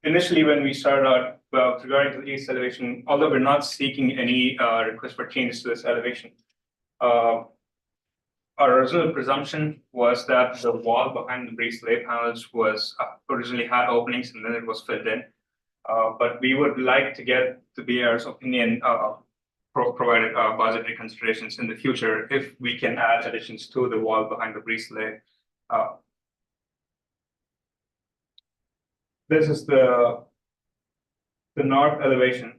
initially, when we started out, well, regarding to the east elevation, although we're not seeking any request for changes to this elevation, our original presumption was that the wall behind the breezeway panels was originally had openings and then it was filled in. But we would like to get the BAR's opinion, provided budgetary considerations in the future, if we can add additions to the wall behind the breezeway. This is the north elevation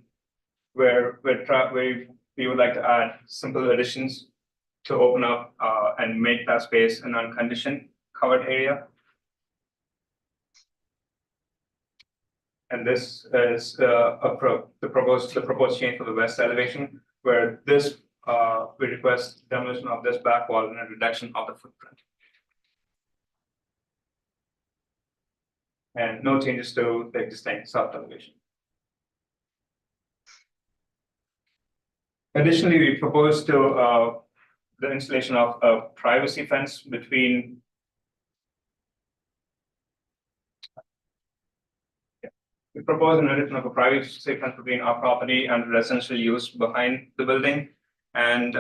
where we would like to add simple additions to open up and make that space an unconditioned covered area. And this is the proposed change for the west elevation, where this we request demolition of this back wall and a reduction of the footprint. And no changes to the existing south elevation. Additionally, we propose to the installation of a privacy fence between we propose an addition of a privacy fence between our property and residential use behind the building. And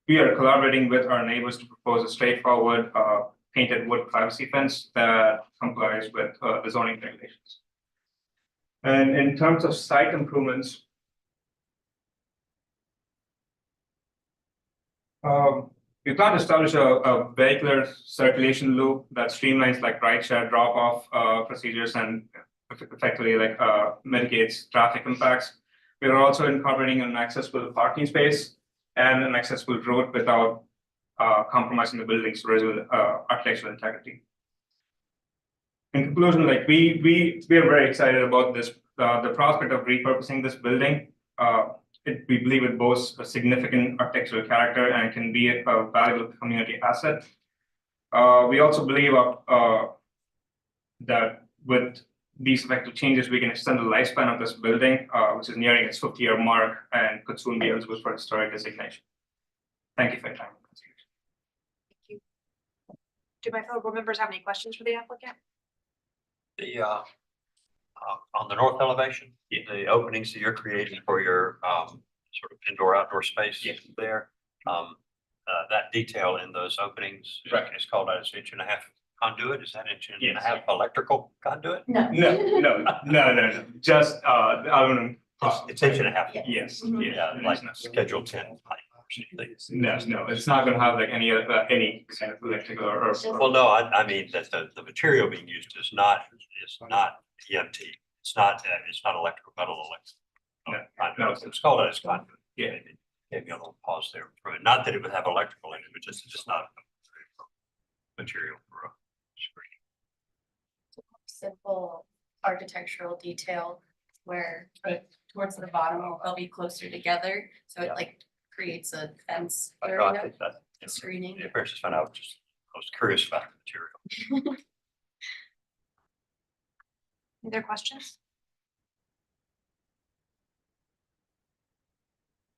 we are collaborating with our neighbors to propose a straightforward painted wood privacy fence that complies with the zoning regulations. And in terms of site improvements, we plan to establish a vehicular circulation loop that streamlines like ride-share drop-off procedures and effectively like mitigates traffic impacts. We are also incorporating an accessible parking space and an accessible road without compromising the building's original architectural integrity. In conclusion, like we are very excited about this, the prospect of repurposing this building. We believe it boasts a significant architectural character and can be a valuable community asset. We also believe that with these effective changes, we can extend the lifespan of this building, which is nearing its 50-year mark and could soon be eligible for historic designation. Thank you for your time. Thank you. Do my fellow board members have any questions for the applicant? The on the north elevation, the openings that you're creating for your sort of indoor-outdoor space there, that detail in those openings is called out as 1.5 inch conduit. Is that 1.5 inch electrical conduit? No. No. Just the aluminum. It's 1.5 inch. Yes. Yeah, like Schedule 10 pipe. No, it's not going to have like any kind of electrical or. Well, no, I mean that the material being used is not EMT. It's not electrical, metal electrical. No. It's called out as conduit. Yeah. Maybe a little pause there. Not that it would have electrical in it, but just not material for a screen. Simple architectural detail where towards the bottom they'll be closer together, so it like creates a fence I area think that screening. the appearance is fine. I was curious about the material. Any other questions?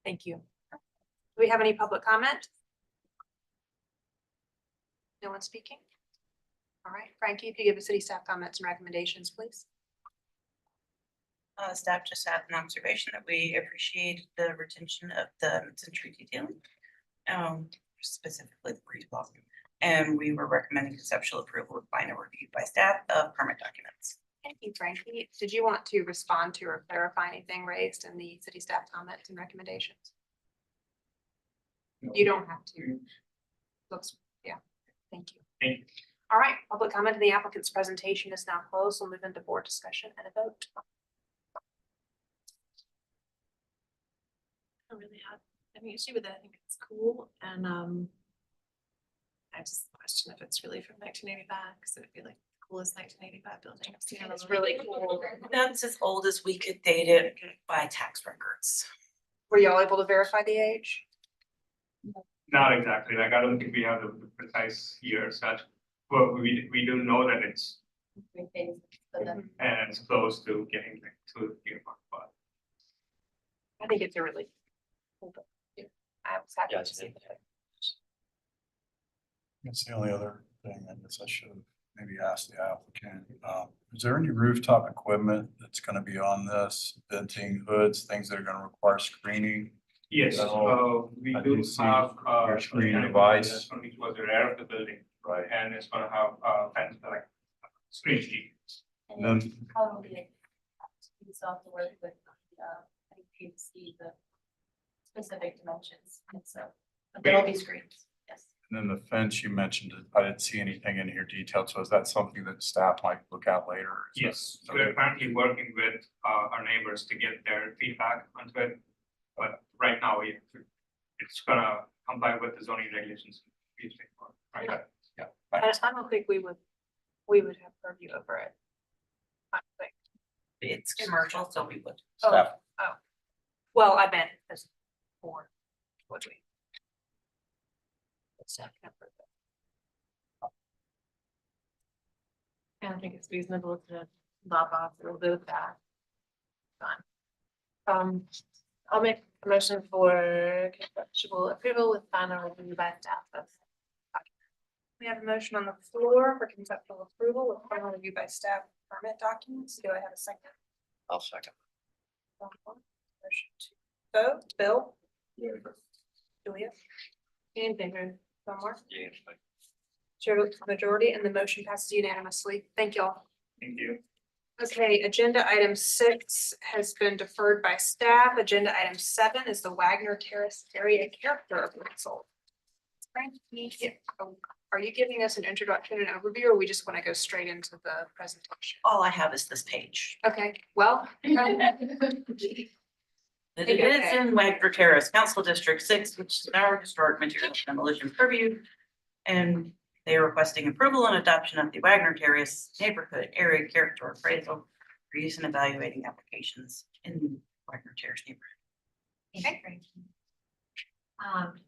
Thank you. Do we have any public comment? No one speaking? All right, Frankie, if you give the city staff comments and recommendations, please. Staff just had an observation that we appreciate the retention of the mid-century detailing, specifically the breeze block. And we were recommending conceptual approval with final review by staff of permit documents. Thank you, Frankie. Did you want to respond to or clarify anything raised in the city staff comments and recommendations? You don't have to. Looks, yeah, thank you. Thank you. All right, public comment in the applicant's presentation is now closed. We'll move into board discussion and a vote. I don't really have any issue with it. I think it's cool and I just question if it's really from 1985 because it would be like the coolest 1985 building I've seen. It's really cool. That's as old as we could date it by tax records. Were y'all able to verify the age? Not exactly. Like I don't think we have the precise year such. well, we do know that it's, Three phases, but then and it's close to getting to the tier one, but. I think it's a really. I was happy Yeah, to it's see in that. there. That's the only other thing I guess I should have maybe asked the applicant. Is there any rooftop equipment that's gonna be on this, venting hoods, things that are gonna require screening? Yes, we I do did see have, your screening mechanical device. that's going to be towards the rear of the building, Right. and it's gonna have, fence, like, screen sheet. and Then, then probably we still have to work with I think you see the specific dimensions, and so but there'll be screens, yes. and then the fence you mentioned, I didn't see anything in here detailed, so is that something that staff might look at later? Is that- Yes, so we're currently working with, our neighbors to get their feedback onto it. But right now, it's gonna comply with the zoning regulations. Right? Yeah. I don't think we would have purview over it. I don't think. It's commercial, so we would. Staff, Well, I meant as for, what do we? It's not gonna approve it. I don't think it's reasonable to lop off a little bit of that. Fine. I'll make a motion for conceptual approval with final review by staff. We have a motion on the floor for conceptual approval with final review by staff permit documents. Do I have a second? I'll second. Motion to vote, Bill? Julia? In favor, one more. Yeah. Chair votes majority and the motion passes unanimously. Thank you all. Thank you. Okay, agenda item 6 has been deferred by staff. Agenda item 7 is the Wagner Terrace area character appraisal. Frank, are you giving us an introduction and overview, or we just want to go straight into the presentation? All I have is this page. Okay, well. It is in Wagner Terrace, Council District 6, which is our historic materials demolition purview. And they are requesting approval and adoption of the Wagner Terrace neighborhood area character appraisal for use in evaluating applications in Wagner Terrace neighborhood. Okay.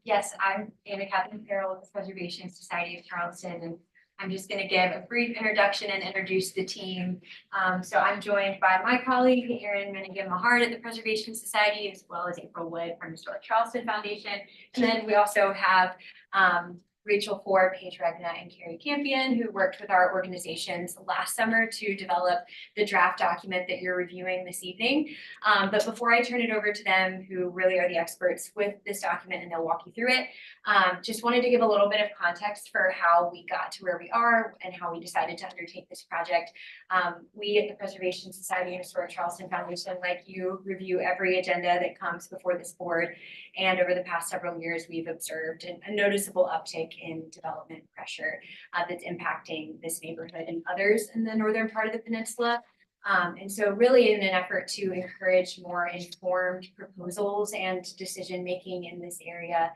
Yes, I'm Anna Catherine Farrell with the Preservation Society of Charleston, and I'm just going to give a brief introduction and introduce the team. So I'm joined by my colleague, Erin Minigan-Mahart at the Preservation Society, as well as April Wood from Historic Charleston Foundation. And then we also have Rachel Ford, Paige Regna, and Carrie Campion, who worked with our organizations last summer to develop the draft document that you're reviewing this evening. But before I turn it over to them, who really are the experts with this document, and they'll walk you through it, just wanted to give a little bit of context for how we got to where we are and how we decided to undertake this project. We at the Preservation Society and Historic Charleston Foundation, like you, review every agenda that comes before this board. And over the past several years, we've observed a noticeable uptick in development pressure that's impacting this neighborhood and others in the northern part of the peninsula. And so really in an effort to encourage more informed proposals and decision-making in this area,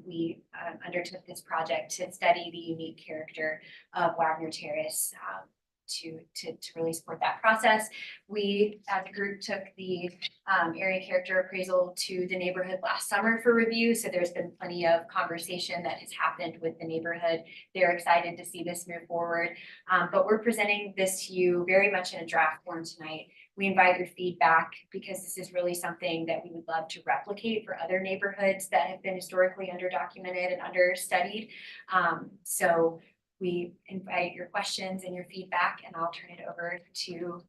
we undertook this project to study the unique character of Wagner Terrace to really support that process. We, as a group, took the area character appraisal to the neighborhood last summer for review. So there's been plenty of conversation that has happened with the neighborhood. They're excited to see this move forward. But we're presenting this to you very much in a draft form tonight. We invite your feedback because this is really something that we would love to replicate for other neighborhoods that have been historically underdocumented and understudied. So we invite your questions and your feedback, and I'll turn it over to Rachel,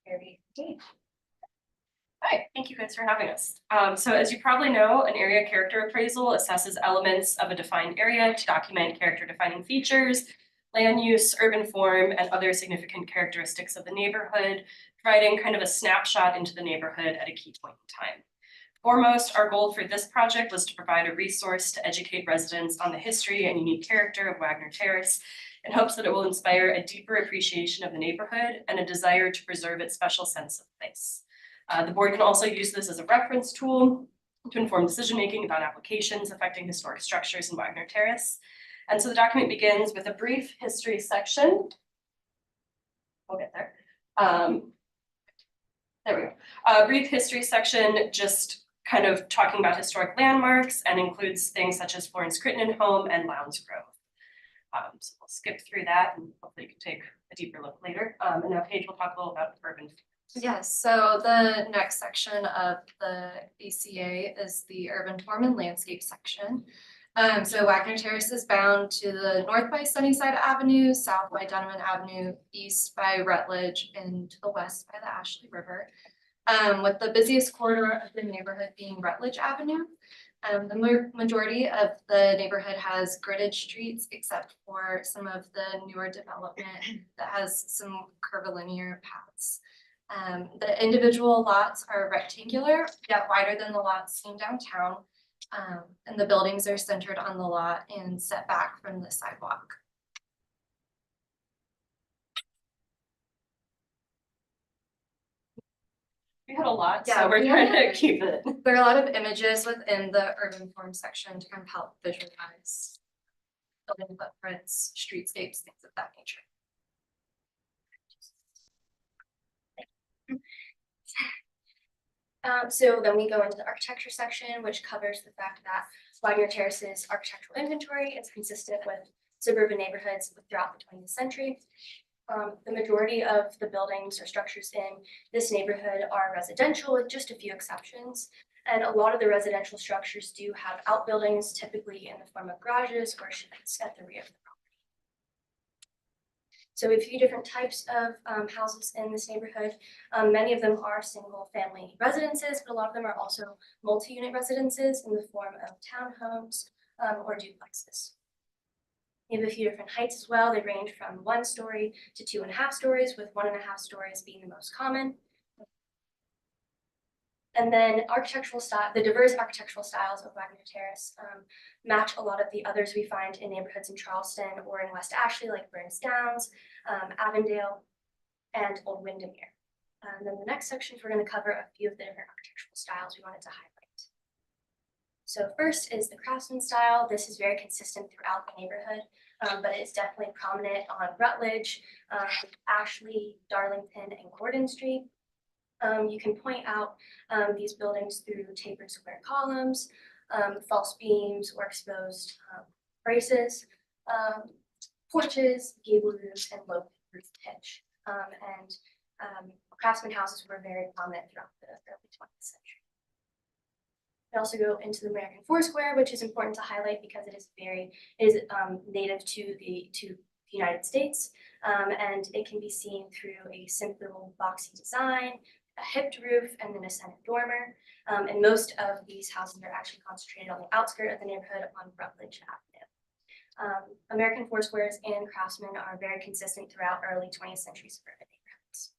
Carrie, Dave. Hi, thank you guys for having us. So as you probably know, an area character appraisal assesses elements of a defined area to document character defining features, land use, urban form, and other significant characteristics of the neighborhood, providing kind of a snapshot into the neighborhood at a key point in time. Foremost, our goal for this project was to provide a resource to educate residents on the history and unique character of Wagner Terrace in hopes that it will inspire a deeper appreciation of the neighborhood and a desire to preserve its special sense of place. The board can also use this as a reference tool to inform decision-making about applications affecting historic structures in Wagner Terrace. And so the document begins with a brief history section. We'll get there. There we go. A brief history section just kind of talking about historic landmarks and includes things such as Florence Crittenden Home and Lowndes Grove. So we'll skip through that and hopefully you can take a deeper look later. And now Paige will talk a little about urban. Yes, so the next section of the ACA is the urban form and landscape section. So Wagner Terrace is bound to the north by Sunnyside Avenue, south by Donovan Avenue, east by Rutledge, and to the west by the Ashley River. With the busiest corridor of the neighborhood being Rutledge Avenue. The majority of the neighborhood has gridded streets, except for some of the newer development that has some curvilinear paths. The individual lots are rectangular, yet wider than the lots seen downtown. And the buildings are centered on the lot and set back from the sidewalk. We had a lot, Yeah, so we're we trying had- to keep it. There are a lot of images within the urban form section to kind of help visualize building footprints, streetscapes, things of that nature. So then we go into the architecture section, which covers the fact that Wagner Terrace's architectural inventory is consistent with suburban neighborhoods throughout the 20th century. The majority of the buildings or structures in this neighborhood are residential with just a few exceptions. And a lot of the residential structures do have outbuildings, typically in the form of garages or sheds at the rear of the property. So we have a few different types of houses in this neighborhood. Many of them are single family residences, but a lot of them are also multi-unit residences in the form of townhomes or duplexes. We have a few different heights as well. They range from 1 story to 2.5 stories, with 1.5 stories being the most common. And then architectural style, the diverse architectural styles of Wagner Terrace match a lot of the others we find in neighborhoods in Charleston or in West Ashley, like Burns Downs, Avondale, and Old Windermere. And then the next sections, we're going to cover a few of the different architectural styles we wanted to highlight. So first is the Craftsman style. This is very consistent throughout the neighborhood, but it's definitely prominent on Rutledge, Ashley, Darlington, and Gordon Street. You can point out these buildings through tapered square columns, false beams, or exposed braces, porches, gable roofs, and low roof pitch. Craftsman houses were very prominent throughout the early 20th century. We also go into the American Foursquare, which is important to highlight because it is native to the United States, and it can be seen through a simple boxy design, a hipped roof, and then a Senate dormer. And most of these houses are actually concentrated on the outskirts of the neighborhood on Rutledge Avenue. American Foursquares and Craftsman are very consistent throughout early 20th century suburban neighborhoods.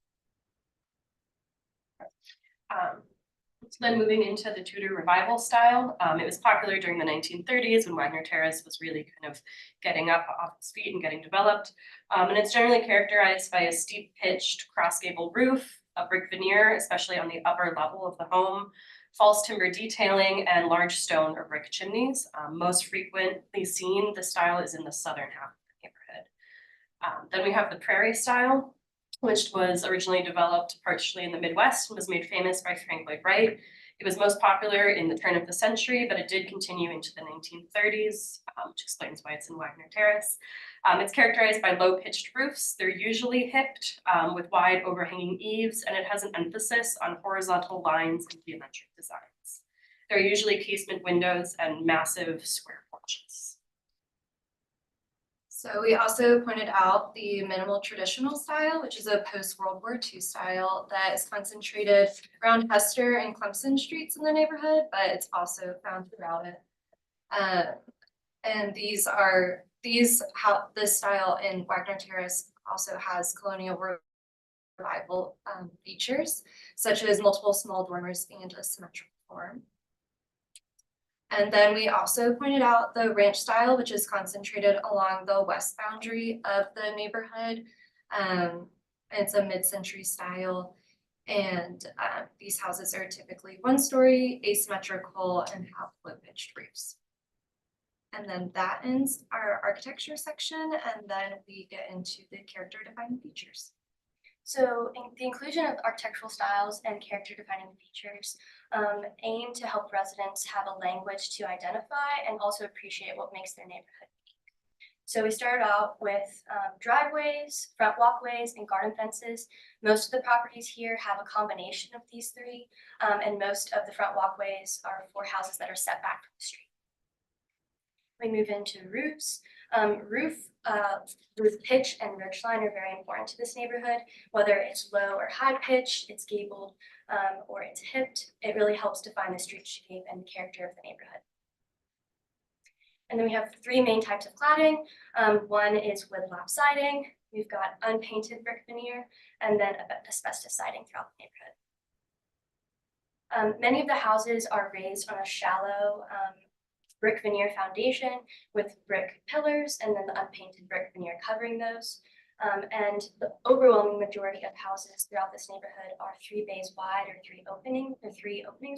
So then moving into the Tudor Revival style, it was popular during the 1930s when Wagner Terrace was really kind of getting up off its feet and getting developed. And it's generally characterized by a steep pitched cross gable roof, a brick veneer, especially on the upper level of the home, false timber detailing, and large stone or brick chimneys. Most frequently seen, the style is in the southern half of the neighborhood. Then we have the Prairie style, which was originally developed partially in the Midwest and was made famous by Frank Lloyd Wright. It was most popular in the turn of the century, but it did continue into the 1930s, which explains why it's in Wagner Terrace. It's characterized by low-pitched roofs. They're usually hipped with wide overhanging eaves, and it has an emphasis on horizontal lines and geometric designs. There are usually casement windows and massive square porches. So we also pointed out the minimal traditional style, which is a post-World War II style that is concentrated around Hester and Clemson streets in the neighborhood, but it's also found throughout it. And this style in Wagner Terrace also has colonial revival features, such as multiple small dormers and a symmetrical form. And then we also pointed out the ranch style, which is concentrated along the west boundary of the neighborhood. It's a mid-century style, and these houses are typically 1 story, asymmetrical, and have low-pitched roofs. And then that ends our architecture section, and then we get into the character-defining features. So the inclusion of architectural styles and character-defining features aim to help residents have a language to identify and also appreciate what makes their neighborhood unique. So we started out with driveways, front walkways, and garden fences. Most of the properties here have a combination of these three, and most of the front walkways are for houses that are set back from the street. We move into roofs. Roof pitch and ridge line are very important to this neighborhood. Whether it's low or high pitch, it's gabled, or it's hipped, it really helps define the street shape and character of the neighborhood. And then we have three main types of cladding. One is wood lap siding. We've got unpainted brick veneer, and then asbestos siding throughout the neighborhood. Many of the houses are raised on a shallow brick veneer foundation with brick pillars, and then the unpainted brick veneer covering those. And the overwhelming majority of houses throughout this neighborhood are 3 bays wide or 3 openings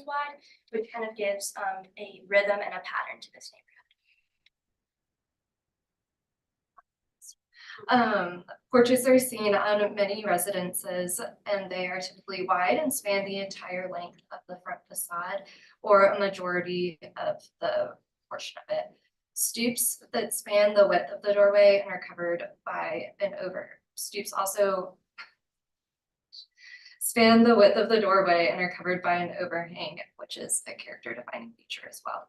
wide, which kind of gives a rhythm and a pattern to this neighborhood. Porches are seen on many residences, and they are typically wide and span the entire length of the front facade or a majority of the portion of it. Stoops that span the width of the doorway and are covered by an stoops also span the width of the doorway and are covered by an overhang, which is a character defining feature as well.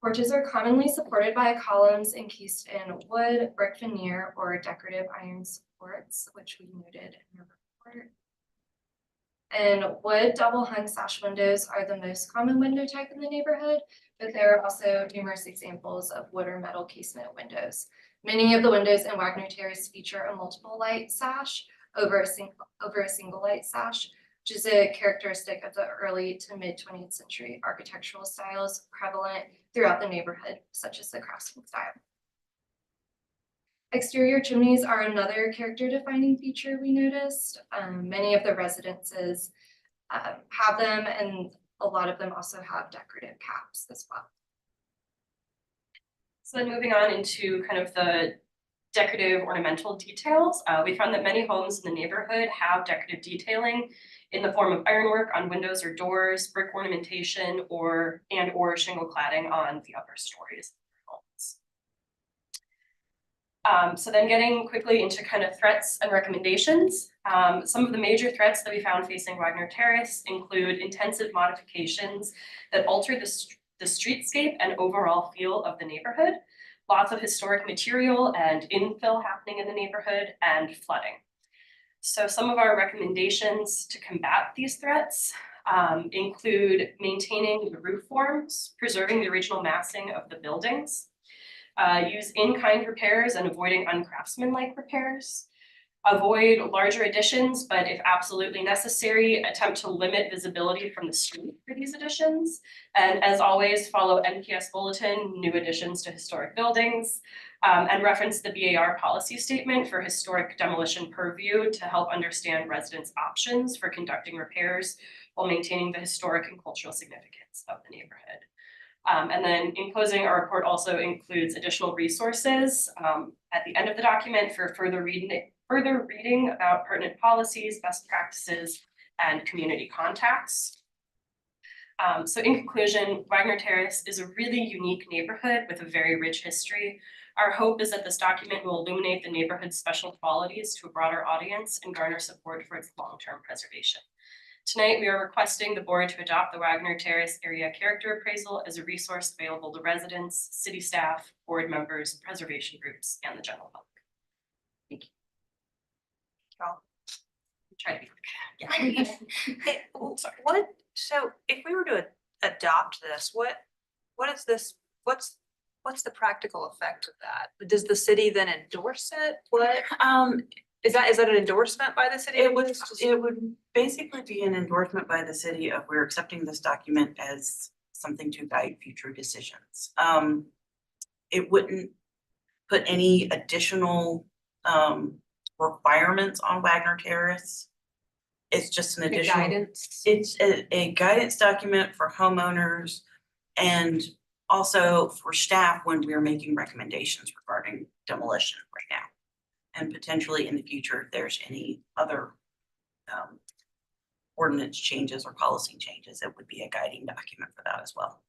Porches are commonly supported by columns encased in wood, brick veneer, or decorative iron supports, which we noted in the report. And wood double hung sash windows are the most common window type in the neighborhood, but there are also numerous examples of wood or metal casement windows. Many of the windows in Wagner Terrace feature a multiple light sash over a single light sash, which is a characteristic of the early to mid 20th century architectural styles prevalent throughout the neighborhood, such as the craftsman style. Exterior chimneys are another character defining feature we noticed. Many of the residences have them, and a lot of them also have decorative caps as well. So then moving on into kind of the decorative ornamental details, we found that many homes in the neighborhood have decorative detailing in the form of ironwork on windows or doors, brick ornamentation, or shingle cladding on the upper stories of homes. So then getting quickly into kind of threats and recommendations. Some of the major threats that we found facing Wagner Terrace include intensive modifications that alter the streetscape and overall feel of the neighborhood, lots of historic material and infill happening in the neighborhood, and flooding. So some of our recommendations to combat these threats include maintaining the roof forms, preserving the original massing of the buildings, use in-kind repairs and avoiding uncraftsmanlike repairs, avoid larger additions, but if absolutely necessary, attempt to limit visibility from the street for these additions. And as always, follow NPS Bulletin, new additions to historic buildings, and reference the BAR policy statement for historic demolition purview to help understand residents' options for conducting repairs while maintaining the historic and cultural significance of the neighborhood. And then in closing, our report also includes additional resources at the end of the document for further reading about pertinent policies, best practices, and community contacts. So in conclusion, Wagner Terrace is a really unique neighborhood with a very rich history. Our hope is that this document will illuminate the neighborhood's special qualities to a broader audience and garner support for its long-term preservation. Tonight, we are requesting the board to adopt the Wagner Terrace Area Character Appraisal as a resource available to residents, city staff, board members, preservation groups, and the general public. Thank you. Try to be quick. What, so if we were to adopt this, what is this, what's the practical effect of that? Does the city then endorse it? What, is that an endorsement by the city? It would basically be an endorsement by the city of we're accepting this document as something to guide future decisions. It wouldn't put any additional requirements on Wagner Terrace. It's just an additional Guidance. It's a guidance document for homeowners and also for staff when we're making recommendations regarding demolition right now. And potentially in the future, if there's any other ordinance changes or policy changes, it would be a guiding document for that as well.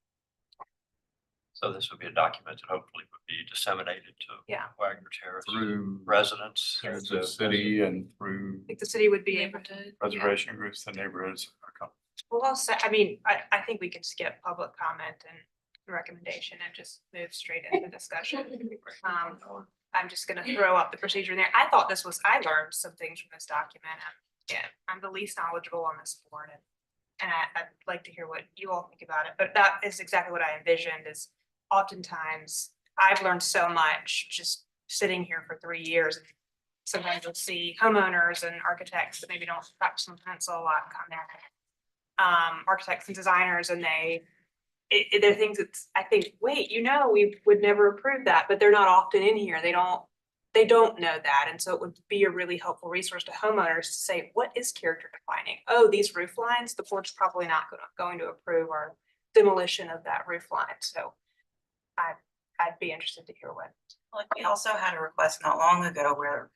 So this would be a document that hopefully would be disseminated to Yeah. Wagner Terrace Through residents. through the city and through I think the city would be able to. Neighborhood. reservation groups, the neighborhoods. Well, I'll say, I mean, I think we can skip public comment and recommendation and just move straight into discussion. I'm just gonna throw up the procedure in there. I thought I learned some things from this document. Yeah, I'm the least knowledgeable on this board and I'd like to hear what you all think about it, but that is exactly what I envisioned is oftentimes I've learned so much just sitting here for 3 years. Sometimes you'll see homeowners and architects that maybe don't practice on pencil a lot come in. Architects and designers and they're things that I think, wait, we would never approve that, but they're not often in here. They don't know that. And so it would be a really helpful resource to homeowners to say, what is character defining? Oh, these roof lines, the board's probably not going to approve our demolition of that roof line. So I'd be interested to hear what. Like, we also had a request not long ago where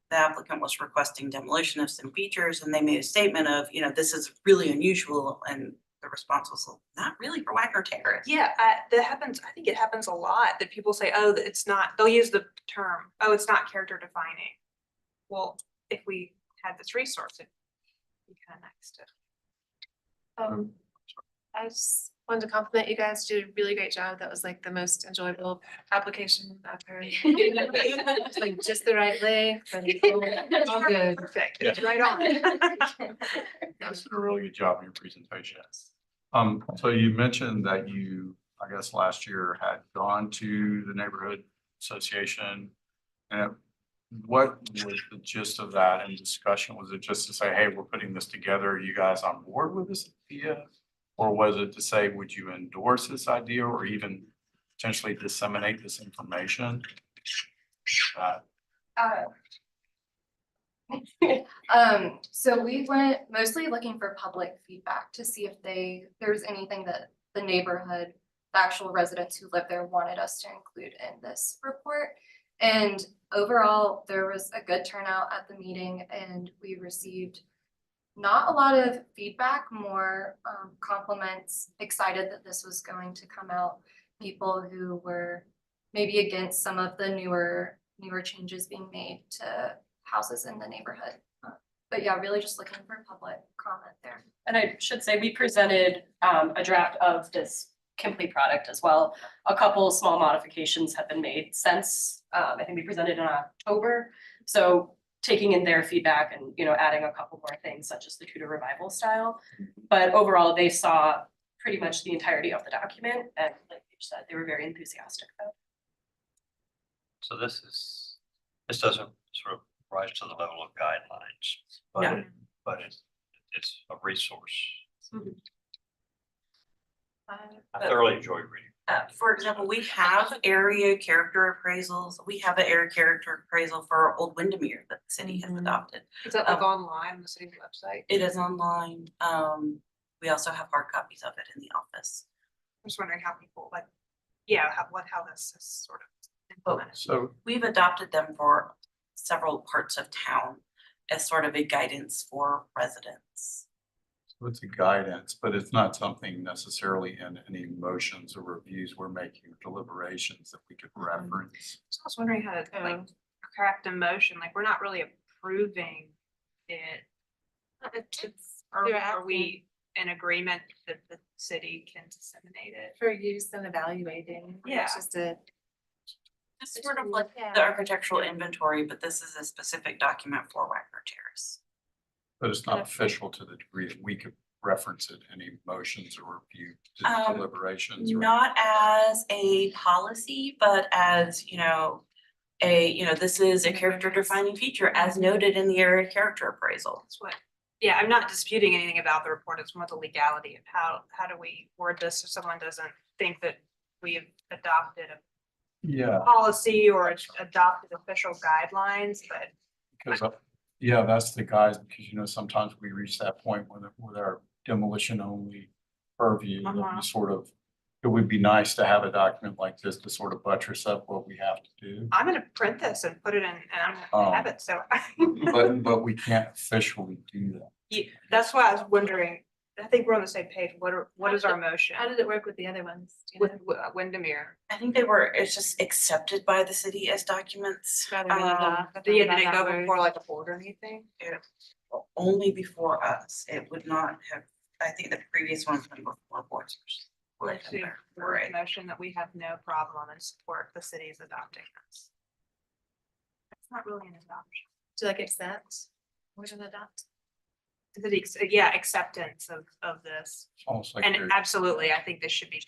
the applicant was requesting demolition of some features and they made a statement of, this is really unusual, and the response was not really for Wagner Terrace. Yeah, that happens. I think it happens a lot that people say, oh, it's not, they'll use the term, oh, it's not character defining. Well, if we had this resource, it'd be kind of nice to. I just wanted to compliment you guys, did a really great job. That was like the most enjoyable application I've heard. Like just the right way. But all good. Perfect. Yeah. It's right on. That's a really good job in your presentation. So you mentioned that you, I guess, last year had gone to the neighborhood association. And what was the gist of that in discussion? Was it just to say, hey, we're putting this together, are you guys on board with this idea? Or was it to say, would you endorse this idea or even potentially disseminate this information? So we went mostly looking for public feedback to see if there was anything that the neighborhood, the actual residents who live there wanted us to include in this report. And overall, there was a good turnout at the meeting and we received not a lot of feedback, more compliments, excited that this was going to come out. People who were maybe against some of the newer changes being made to houses in the neighborhood. But yeah, really just looking for public comment there. And I should say, we presented a draft of this complete product as well. A couple small modifications have been made since, I think we presented in October. So taking in their feedback and, adding a couple more things such as the Tudor revival style. But overall, they saw pretty much the entirety of the document and like you said, they were very enthusiastic about it. So this doesn't sort of rise to the level of guidelines, No. but it's a resource. I But- thoroughly enjoyed reading. For example, we have area character appraisals. We have an area character appraisal for Old Windermere that the city has adopted. Is that like online on the city's website? It is online. We also have hard copies of it in the office. I'm just wondering how people how this is sort of implemented. So We've adopted them for several parts of town as sort of a guidance for residents. it's a guidance, but it's not something necessarily in any motions or reviews we're making, deliberations that we could reference. So I was wondering how to craft a motion, like we're not really approving it. Or are we in agreement that the city can disseminate it? For use and evaluating. Yeah. It's just a. It's sort of like Yeah. the architectural inventory, but this is a specific document for Wagner Terrace. But it's not official to the degree that we could reference it in any motions or review deliberations. or- Not as a policy, but as, this is a character defining feature as noted in the area character appraisal. That's what, yeah, I'm not disputing anything about the report. It's more the legality of how do we word this so someone doesn't think that we've adopted a Yeah, policy or adopted official guidelines, but because, yeah, that's the guys, because, sometimes we reach that point with our demolition only purview, that we sort of, it would be nice to have a document like this to sort of buttress up what we have to do. I'm gonna print this and put it in, and I'm gonna have it, so. But we can't officially do that. Yeah, that's why I was wondering, I think we're on the same page. What is our motion? How did it work with the other ones? Do you know? With Windermere? I think it's just accepted by the city as documents. Rather than adopt. Did it go before like a board or anything? Only before us. It would not have, I think the previous ones went before boards. Let's do a motion that we have no problem and support the city's adopting this. It's not really an adoption. To like accept, more than adopt. Yeah, acceptance of this. It's almost like And you're, absolutely, I think this should be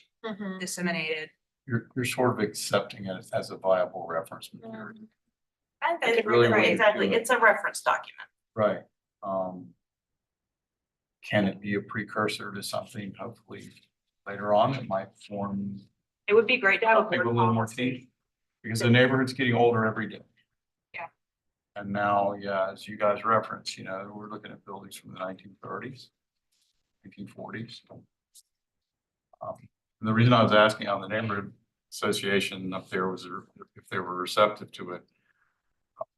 disseminated. you're sort of accepting it as a viable reference material. I think It really right, wouldn't exactly. do it. It's a reference document. Right. Can it be a precursor to something hopefully later on that might form It would be great to have a something with a board little more policy. teeth? Because the neighborhood's getting older every day. Yeah. And now, yeah, as you guys reference, we're looking at buildings from the 1930s, 1940s. And the reason I was asking on the neighborhood association up there was if they were receptive to it.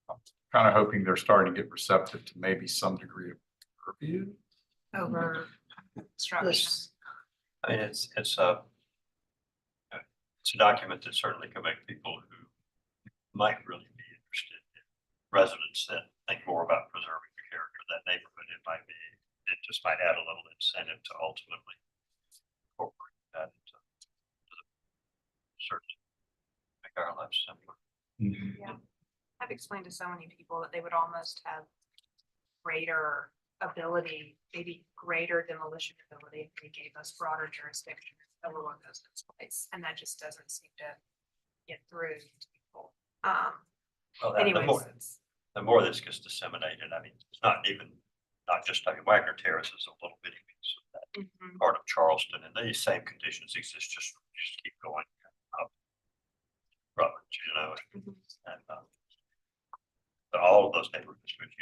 I'm kind of hoping they're starting to get receptive to maybe some degree of purview. Over construction. I mean, it's a document that certainly can make people who might really be interested in residents that think more about preserving the character of that neighborhood. It just might add a little incentive to ultimately incorporate that into the certainly make our lives simpler. Yeah. I've explained to so many people that they would almost have greater ability, maybe greater demolition ability if they gave us broader jurisdiction over what goes in place. And that just doesn't seem to get through to people. Well, Anyways. the more this gets disseminated, I mean, it's not just, Wagner Terrace is a little bitty piece of that part of Charleston, and these same conditions exist, just keep going up. Rutledge, and but all of those neighborhoods, which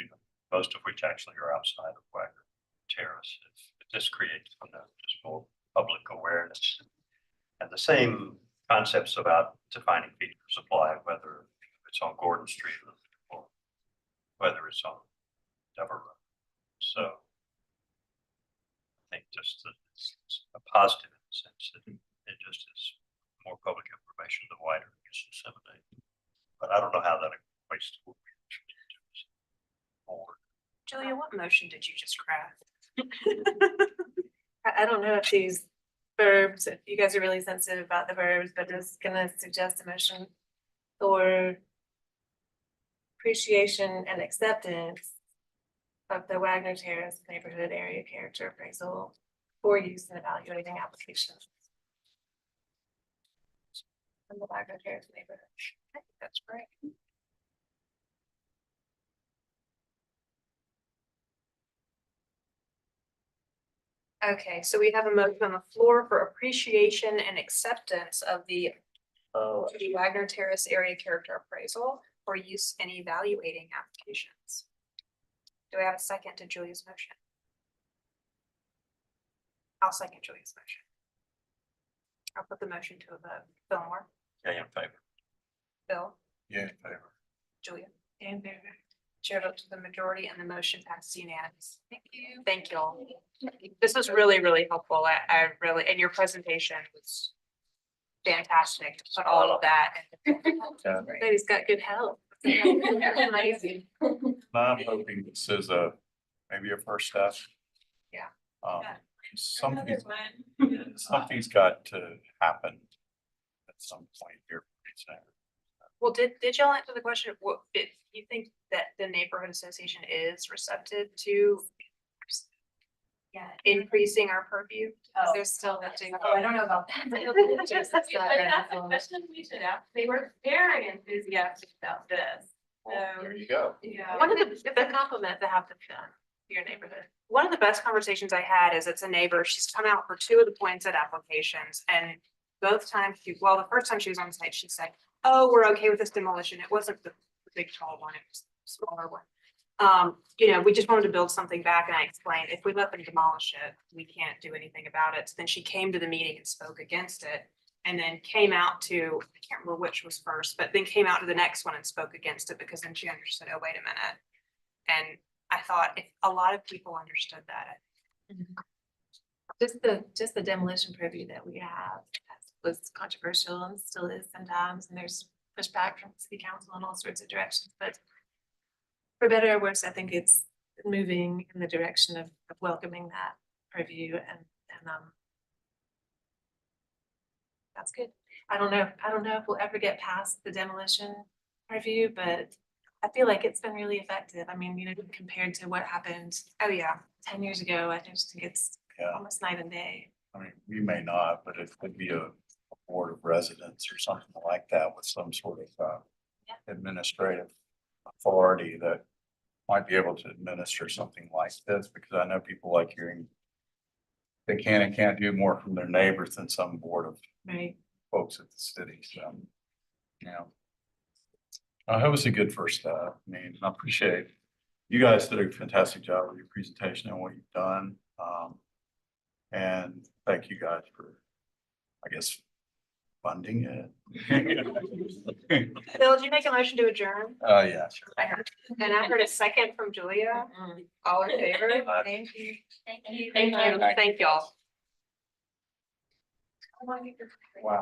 most of which actually are outside of Wagner Terrace, if this creates just more public awareness. And the same concepts about defining features apply, whether it's on Gordon Street or whether it's on Dever Road. So I think just that it's a positive in the sense that it just is more public information, the wider it gets disseminated. But I don't know how that equates to what we actually do. Julia, what motion did you just craft? I don't know if these verbs, if you guys are really sensitive about the verbs, but just gonna suggest a motion for appreciation and acceptance of the Wagner Terrace neighborhood area character appraisal for use in evaluating applications in the Wagner Terrace neighborhood. I think that's great. Okay, so we have a motion on the floor for appreciation and acceptance of the Wagner Terrace area character appraisal for use in evaluating applications. Do I have a second to Julia's motion? I'll second Julia's motion. I'll put the motion to a vote. Fillmore, Yeah, in favor. Bill, Yeah, in favor. Julia. And there. Chair vote to the majority and the motion passes unanimously. Thank you. Thank you all. This was really, really helpful. I really, and your presentation was fantastic to put all of that. Baby's got good health. Amazing. I'm hoping this is maybe a first step. Yeah. Something's got to happen at some point here. Well, did y'all answer the question? What, if you think that the neighborhood association is receptive to increasing our purview? They're still lifting. Oh, I don't know about that. Just That's that. a question we should ask. They were very enthusiastic about this. There you go. Yeah. One of the compliment to have them done for your neighborhood. One of the best conversations I had is it's a neighbor. She's come out for 2 of the pointed applications, and both times the first time she was on site, she said, "Oh, we're okay with this demolition." It wasn't the big tall one; it was the smaller one. We just wanted to build something back, and I explained if we let them demolish it, we can't do anything about it. So then she came to the meeting and spoke against it, and then came out to, I can't remember which was first, but then came out to the next one and spoke against it because then she understood, oh, wait a minute. And I thought if a lot of people understood that, Just the demolition purview that we have was controversial and still is sometimes, and there's pushback from city council in all sorts of directions, but for better or worse, I think it's moving in the direction of welcoming that purview and that's good. I don't know if we'll ever get past the demolition review, but I feel like it's been really effective. I mean, compared to what happened, 10 years ago, I just think it's Yeah, almost night and day. I mean, we may not, but it could be a board of residents or something like that with some sort of administrative authority that might be able to administer something like this, because I know people like hearing they can and can't do more from their neighbors than some board of Right. folks at the city, so, yeah. I hope it's a good first step. I mean, I appreciate you guys did a fantastic job with your presentation and what you've done. And thank you guys for, I guess, funding it. Bill, did you make a motion to adjourn? Yeah, sure. And I heard a second from Julia. All in favor? Thank you. Thank you. Thank y'all. Wow.